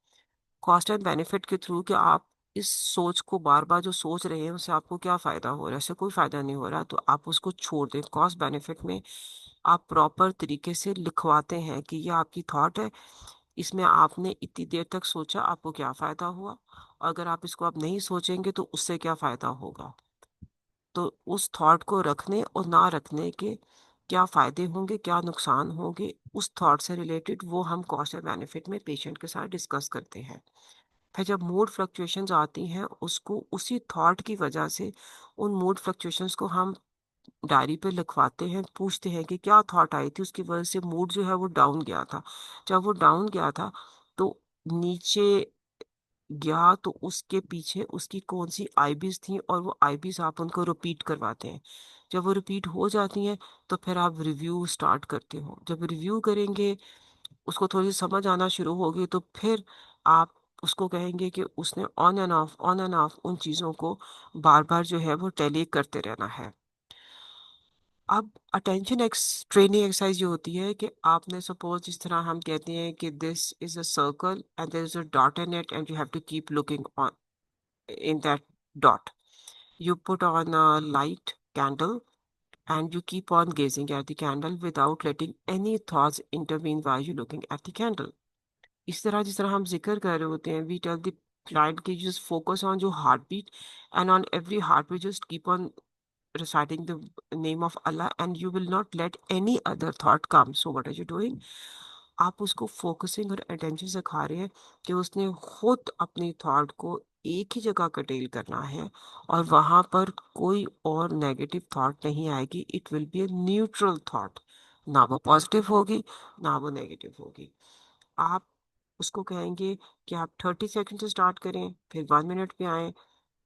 कॉस्ट एंड बेनिफिट के थ्रू कि आप इस सोच को बार बार जो सोच रहे हैं उससे आपको क्या फायदा हो रहा है, इससे कोई फायदा नहीं हो रहा तो आप उसको छोड़ दें। कॉस्ट बेनिफिट में आप प्रॉपर तरीके से लिखवाते हैं कि ये आपकी थॉट है, इसमें आपने इतनी देर तक सोचा, आपको क्या फायदा हुआ, अगर आप इसको अब नहीं सोचेंगे तो उससे क्या फायदा होगा। तो उस थॉट को रखने और ना रखने के क्या फायदे होंगे, क्या नुकसान होंगे, उस थॉट से रिलेटेड वो हम कॉस्ट और बेनिफिट में पेशेंट के साथ डिस्कस करते हैं। फिर जब मूड फ्लक्चुएशंस आती हैं उसको उसी थॉट की वजह से, उन मूड फ्लक्चुएशंस को हम डायरी पे लिखवाते हैं, पूछते हैं कि क्या थॉट आई थी, उसकी वजह से मूड जो है वो डाउन गया था। जब वो डाउन गया था तो नीचे गया तो उसके पीछे उसकी कौन सी आईबीज थी, और वो आईबीज आप उनको रिपीट करवाते हैं। जब वो रिपीट हो जाती हैं तो फिर आप रिव्यू स्टार्ट करते हो। जब रिव्यू करेंगे, उसको थोड़ी सी समझ आना शुरू होगी तो फिर आप उसको कहेंगे कि उसने ऑन एंड ऑफ उन चीज़ों को बार बार जो है वो टैली करते रहना है। अब अटेंशन एक्स ट्रेनिंग एक्सरसाइज ये होती है कि आपने सपोज, जिस तरह हम कहते हैं कि this is a circle and there is a dot in it and you have to keep looking on in that dot. You put on a light candle and you keep on gazing at the candle without letting any thoughts intervene while you're looking at the candle. इस तरह जिस तरह हम जिक्र कर रहे होते हैं, we tell the client कि just focus on your heartbeat and on every heartbeat just keep on reciting the name of Allah and you will not let any other thought come. So what are you doing? आप उसको focusing और attention सिखा रहे हैं कि उसने खुद अपनी थॉट को एक ही जगह कटेल करना है और वहां पर कोई और नेगेटिव थॉट नहीं आएगी। It will be a neutral thought, ना वो पॉजिटिव होगी ना वो नेगेटिव होगी। आप उसको कहेंगे कि आप 30 सेकंड से स्टार्ट करें, फिर 1 मिनट पे आए,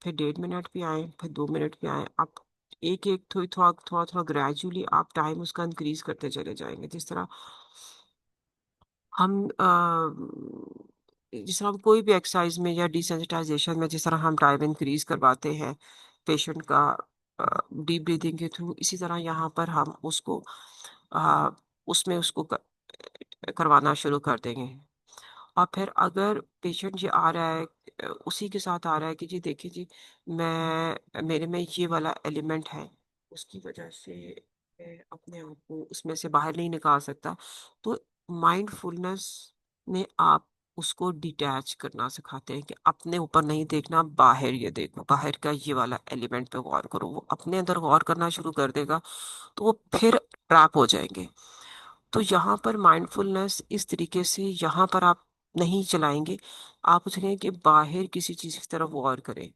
फिर 1.5 मिनट पे आए, फिर 2 मिनट पे आए। आप एक एक थोड़ा थोड़ा थोड़ा थोड़ा ग्रेजुअली आप टाइम उसका इंक्रीज करते चले जाएंगे। हम जिस तरह हम कोई भी एक्सरसाइज में या डिसेंसिटाइजेशन में जिस तरह हम टाइम इंक्रीज करवाते हैं पेशेंट का डीप ब्रीदिंग के थ्रू, इसी तरह यहाँ पर हम उसको अ, उसमें उसको करवाना शुरू कर देंगे। और फिर अगर पेशेंट ये आ रहा है, उसी के साथ आ रहा है कि जी देखिए जी, मैं मेरे में ये वाला एलिमेंट है, उसकी वजह से मैं अपने आप को उसमें से बाहर नहीं निकाल सकता, तो माइंडफुलनेस में आप उसको डिटैच करना सिखाते हैं कि अपने ऊपर नहीं देखना, बाहर ये देखो, बाहर का ये वाला एलिमेंट पे गौर करो। वो अपने अंदर गौर करना शुरू कर देगा तो वो फिर ट्रैप हो जाएंगे। तो यहाँ पर माइंडफुलनेस इस तरीके से यहाँ पर आप नहीं चलाएंगे। आप सोचेंगे कि बाहर किसी चीज की तरफ गौर करें।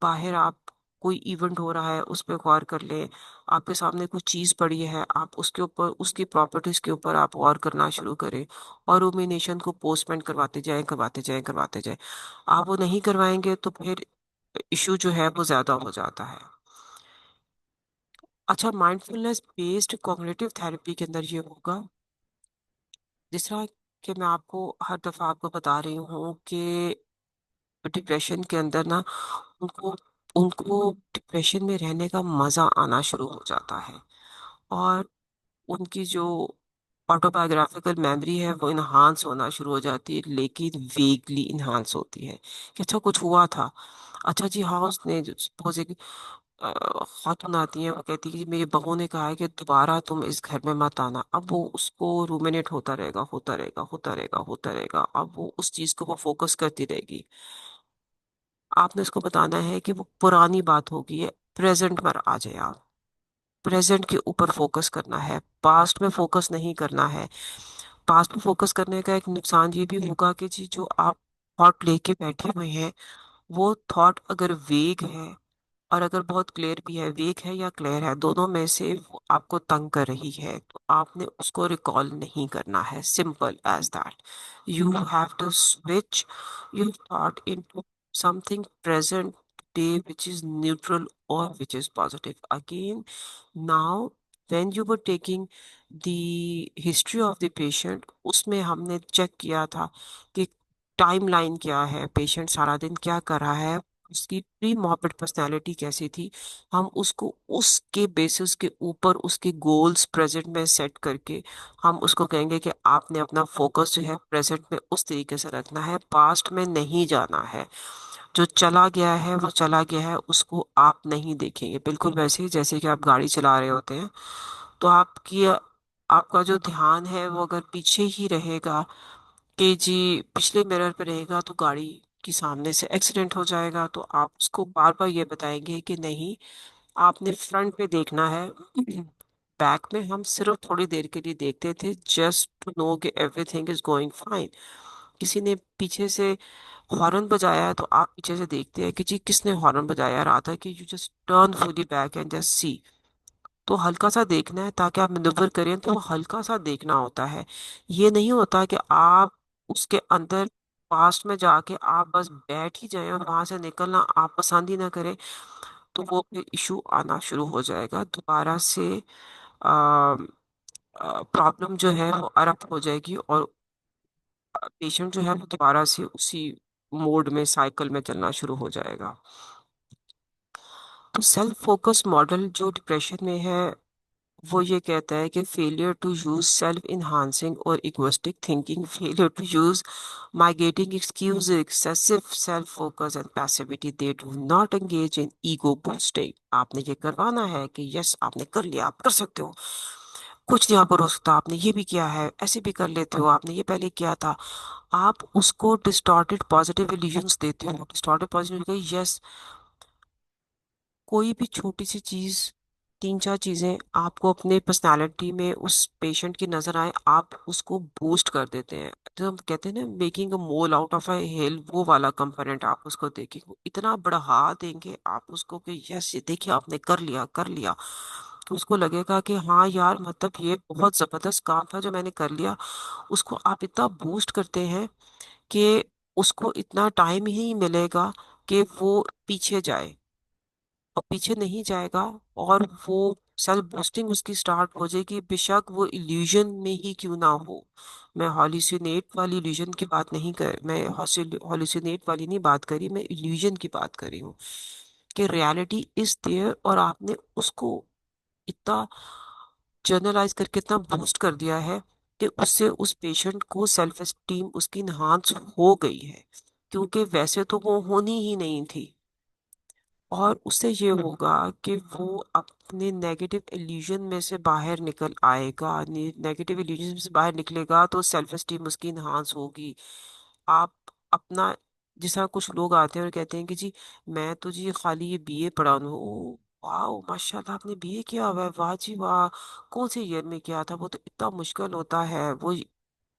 बाहर आप कोई इवेंट हो रहा है उस पर गौर कर ले। आपके सामने कुछ चीज पड़ी है, आप उसके ऊपर, उसकी प्रॉपर्टीज के ऊपर आप गौर करना शुरू करें। और रूमिनेशन को पोस्टपोन करवाते जाएं, करवाते जाएं, करवाते जाएं। आप वो नहीं करवाएंगे तो फिर इशू जो है वो ज्यादा हो जाता है। अच्छा, माइंडफुलनेस बेस्ड कॉग्निटिव थेरेपी के अंदर ये होगा, जिस तरह कि मैं आपको हर दफा आपको बता रही हूँ कि डिप्रेशन के अंदर ना उनको उनको डिप्रेशन में रहने का मजा आना शुरू हो जाता है। और उनकी जो ऑटोबायोग्राफिकल मेमोरी है वो इन्हांस होना शुरू हो जाती है, लेकिन वेगली इन्हांस होती है कि अच्छा कुछ हुआ था। अच्छा जी हाँ, उसने सपोज एक खातून आती है, वो कहती है कि मेरी बहू ने कहा है कि दोबारा तुम इस घर में मत आना। अब वो उसको रूमिनेट होता रहेगा, होता रहेगा, होता रहेगा, होता रहेगा। अब वो उस चीज को वो फोकस करती रहेगी। आपने उसको बताना है कि वो पुरानी बात होगी, है प्रेजेंट पर आ जाए आप। प्रेजेंट के ऊपर फोकस करना है, पास्ट में फोकस नहीं करना है। पास्ट में फोकस करने का एक नुकसान ये भी होगा कि जी जो आप थॉट लेके बैठे हुए हैं, वो थॉट अगर वेग है और अगर बहुत क्लियर भी है, वीक है या क्लियर है, दोनों में से वो आपको तंग कर रही है, तो आपने उसको रिकॉल नहीं करना है। Simple as that. You have to switch your thought into something present day which is neutral or which is positive again. Now when you were taking the history of the patient, उसमें हमने check किया था कि timeline क्या है, patient सारा दिन क्या कर रहा है, उसकी प्री मॉर्बिड पर्सनैलिटी कैसी थी। हम उसको उसके बेसिस के ऊपर उसके गोल्स प्रेजेंट में सेट करके हम उसको कहेंगे कि आपने अपना फोकस जो है प्रेजेंट में उस तरीके से रखना है, पास्ट में नहीं जाना है। जो चला गया है वो चला गया है, उसको आप नहीं देखेंगे। बिल्कुल वैसे ही जैसे कि आप गाड़ी चला रहे होते हैं, तो आपकी आपका जो ध्यान है वो अगर पीछे ही रहेगा कि जी पिछले मिरर पे रहेगा, तो गाड़ी की सामने से एक्सीडेंट हो जाएगा। तो आप उसको बार बार ये बताएंगे कि नहीं, आपने फ्रंट पे देखना है। बैक में हम सिर्फ थोड़ी देर के लिए देखते थे, जस्ट टू नो कि एवरीथिंग इज गोइंग फाइन। किसी ने पीछे से हॉर्न बजाया है तो आप पीछे से देखते हैं कि जी किसने हॉर्न बजाया, रहा था कि you just turn fully back and just see. तो हल्का सा देखना है ताकि आप मैन्यूवर करें, तो वो हल्का सा देखना होता है। ये नहीं होता कि आप उसके अंदर पास्ट में जाके आप बस बैठ ही जाएं और वहां से निकलना आप पसंद ही ना करें। तो वो फिर इशू आना शुरू हो जाएगा दोबारा से। प्रॉब्लम जो है वो अरप्ट हो जाएगी और पेशेंट जो है वो दोबारा से उसी मोड में, साइकिल में चलना शुरू हो जाएगा। तो सेल्फ फोकस मॉडल जो डिप्रेशन में है, वो ये कहता है कि failure to use self enhancing और egoistic thinking, failure to use mitigating excuse, excessive self focus and passivity, they do not engage in ego boosting. आपने ये करवाना है कि यस आपने कर लिया, आप कर सकते हो, कुछ नहीं आपको रोक सकता, आपने ये भी किया है, ऐसे भी कर लेते हो, आपने ये पहले किया था। आप उसको डिस्टॉर्टेड पॉजिटिव इल्यूजन्स देते हो। डिस्टॉर्टेड पॉजिटिव, यस कोई भी छोटी सी चीज, तीन चार चीजें आपको अपने पर्सनालिटी में उस पेशेंट की नजर आए, आप उसको बूस्ट कर देते हैं। जो हम कहते हैं ना, making a mole out of a hill, वो वाला कंपोनेंट आप उसको देखेंगे, वो इतना बढ़ा देंगे आप उसको कि यस ये देखिए आपने कर लिया, कर लिया। तो उसको लगेगा कि हाँ यार, मतलब ये बहुत जबरदस्त काम था जो मैंने कर लिया। उसको आप इतना बूस्ट करते हैं कि उसको इतना टाइम ही नहीं मिलेगा कि वो पीछे जाए, और पीछे नहीं जाएगा। और वो सेल्फ बूस्टिंग उसकी स्टार्ट हो जाएगी, बेशक वो इल्यूजन में ही क्यों ना हो। मैं हॉल्यूसिनेट वाली इल्यूजन की बात नहीं कर, मैं हॉल्यूसिनेट वाली नहीं बात करी, मैं इल्यूजन की बात कर रही हूँ कि रियलिटी इज देयर, और आपने उसको इतना जर्नलाइज करके इतना बूस्ट कर दिया है कि उससे उस पेशेंट को सेल्फ एस्टीम उसकी इन्हांस हो गई है, क्योंकि वैसे तो वो होनी ही नहीं थी। और उससे ये होगा कि वो अपने नेगेटिव इल्यूजन में से बाहर निकल आएगा। नेगेटिव इल्यूजन से बाहर निकलेगा तो सेल्फ एस्टीम उसकी इन्हांस होगी। आप अपना, जिस तरह कुछ लोग आते हैं और कहते हैं कि जी मैं तो जी खाली ये बीए पढ़ा हूँ, वाह माशाल्लाह, आपने बीए किया हुआ है, वाह जी वाह। कौन से ईयर में किया था? वो तो इतना मुश्किल होता है वो,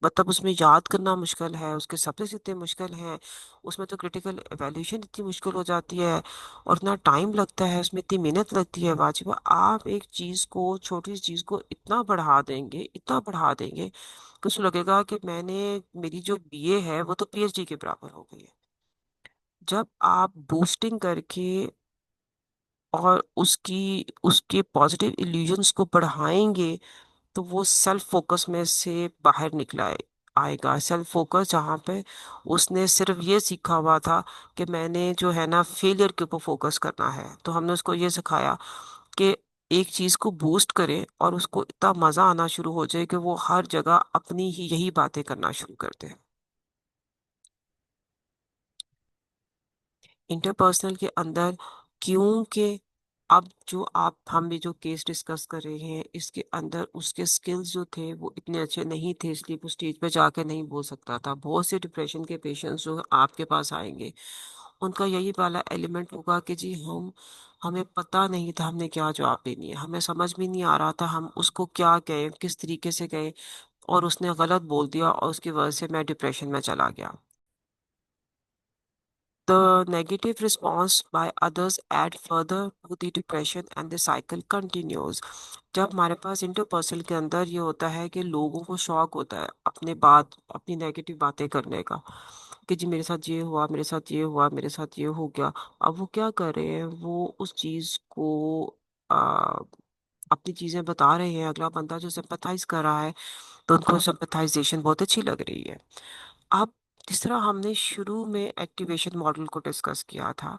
मतलब उसमें याद करना मुश्किल है, उसके सब्जेक्ट्स इतने मुश्किल हैं, उसमें तो क्रिटिकल एवेल्यूशन इतनी मुश्किल हो जाती है, और इतना टाइम लगता है उसमें, इतनी मेहनत लगती है। वाजिब, आप एक चीज को, छोटी सी चीज को इतना बढ़ा देंगे, इतना बढ़ा देंगे कि उसको लगेगा कि मैंने, मेरी जो बीए है वो तो पीएचडी के बराबर हो गई है। जब आप बूस्टिंग करके और उसकी उसके पॉजिटिव इल्यूजन्स को बढ़ाएंगे, तो वो सेल्फ फोकस में से बाहर निकला आएगा। सेल्फ फोकस जहाँ पे उसने सिर्फ ये सीखा हुआ था कि मैंने जो है ना फेलियर के ऊपर फोकस करना है, तो हमने उसको ये सिखाया कि एक चीज को बूस्ट करें और उसको इतना मजा आना शुरू हो जाए कि वो हर जगह अपनी ही यही बातें करना शुरू कर दे। इंटरपर्सनल के अंदर, क्योंकि अब जो आप हम भी जो केस डिस्कस कर रहे हैं इसके अंदर उसके स्किल्स जो थे वो इतने अच्छे नहीं थे, इसलिए वो स्टेज पे जाके नहीं बोल सकता था। बहुत से डिप्रेशन के पेशेंट्स जो आपके पास आएंगे, उनका यही वाला एलिमेंट होगा कि जी हमें पता नहीं था हमने क्या जवाब देनी है, हमें समझ में नहीं आ रहा था हम उसको क्या कहें, किस तरीके से कहें, और उसने गलत बोल दिया और उसकी वजह से मैं डिप्रेशन में चला गया। The negative response by others add further to the depression and the cycle continues. जब हमारे पास इंटरपर्सनल के अंदर ये होता है कि लोगों को शौक होता है अपनी नेगेटिव बातें करने का, कि जी मेरे साथ ये हुआ, मेरे साथ ये हुआ, मेरे साथ ये हो गया। अब वो क्या कर रहे हैं, वो उस चीज को आ, अपनी चीजें बता रहे हैं, अगला बंदा जो सिंपैथाइज कर रहा है तो उनको सिंपैथाइजेशन बहुत अच्छी लग रही है। अब जिस तरह हमने शुरू में एक्टिवेशन मॉडल को डिस्कस किया था,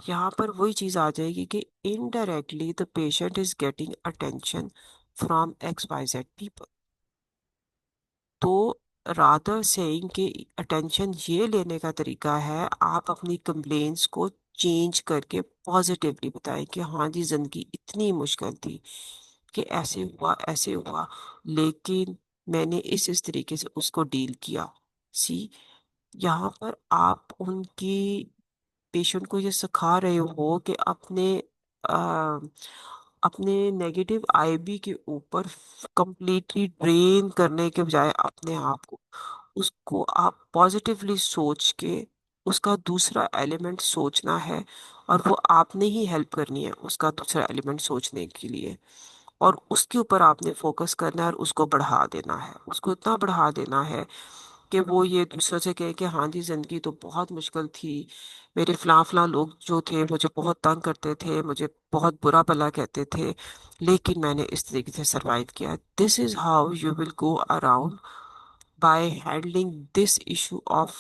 यहाँ पर वही चीज़ आ जाएगी कि indirectly the patient is getting attention from X Y Z people. तो रादर सेइंग कि अटेंशन ये लेने का तरीका है, आप अपनी कंप्लेंट्स को चेंज करके पॉजिटिवली बताएं कि हाँ जी जिंदगी इतनी मुश्किल थी कि ऐसे हुआ, लेकिन मैंने इस तरीके से उसको डील किया। सी, यहाँ पर आप उनकी पेशेंट को ये सिखा रहे हो कि आ, अपने नेगेटिव आईबी के ऊपर कंप्लीटली ड्रेन करने के बजाय अपने आप को, उसको आप पॉजिटिवली सोच के उसका दूसरा एलिमेंट सोचना है, और वो आपने ही हेल्प करनी है उसका दूसरा एलिमेंट सोचने के लिए, और उसके ऊपर आपने फोकस करना है और उसको बढ़ा देना है, उसको इतना बढ़ा देना है कि वो ये दूसरों से कहे कि हाँ जी जिंदगी तो बहुत मुश्किल थी, मेरे फलां फलां लोग जो थे मुझे बहुत तंग करते थे, मुझे बहुत बुरा भला कहते थे, लेकिन मैंने इस तरीके से सरवाइव किया। This is how you will go around by handling this issue of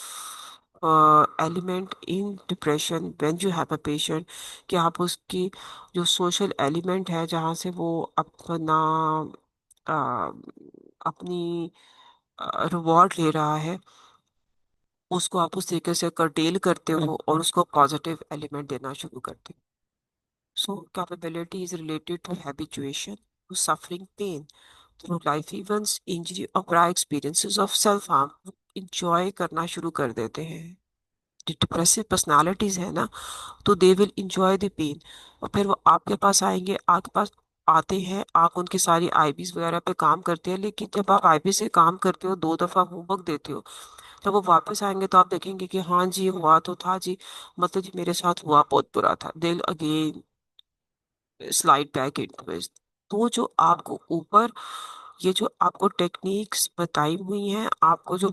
element in depression when you have a patient, कि आप उसकी जो सोशल एलिमेंट है जहाँ से वो अपना अ, अपनी रिवॉर्ड ले रहा है, उसको आप उस तरीके से curtail करते हो और उसको पॉजिटिव एलिमेंट देना शुरू करते हो। So capability is related to habituation, to suffering pain through life events, injury और prior experiences of self harm. Enjoy करना शुरू कर देते हैं। डिप्रेसिव पर्सनालिटीज है ना, तो they will enjoy the pain, और फिर वो आपके पास आएंगे, आपके पास आते हैं, आप उनकी सारी आईबीज वगैरह पे काम करते हैं, लेकिन जब आप आईबी से काम करते हो, 2 दफा होमवर्क देते हो, जब वो वापस आएंगे तो आप देखेंगे कि हाँ जी हुआ तो था जी, मतलब जी मेरे साथ हुआ बहुत बुरा था, they again slide back into it. तो जो आपको ऊपर ये जो आपको टेक्निक्स बताई हुई हैं, आपको जो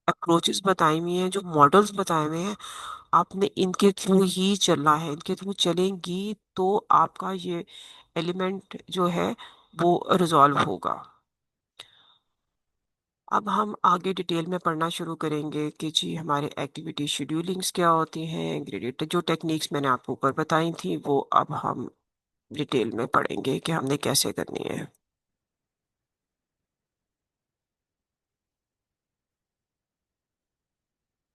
अप्रोचेस बताई हुई हैं, जो मॉडल्स बताए हुए हैं, आपने इनके थ्रू ही चलना है, इनके थ्रू चलेंगी तो आपका ये एलिमेंट जो है वो रिजॉल्व होगा। अब हम आगे डिटेल में पढ़ना शुरू करेंगे कि जी हमारे एक्टिविटी शेड्यूलिंग्स क्या होती हैं, ग्रेडेड जो टेक्निक्स मैंने आपको ऊपर बताई थी वो अब हम डिटेल में पढ़ेंगे कि हमने कैसे करनी है।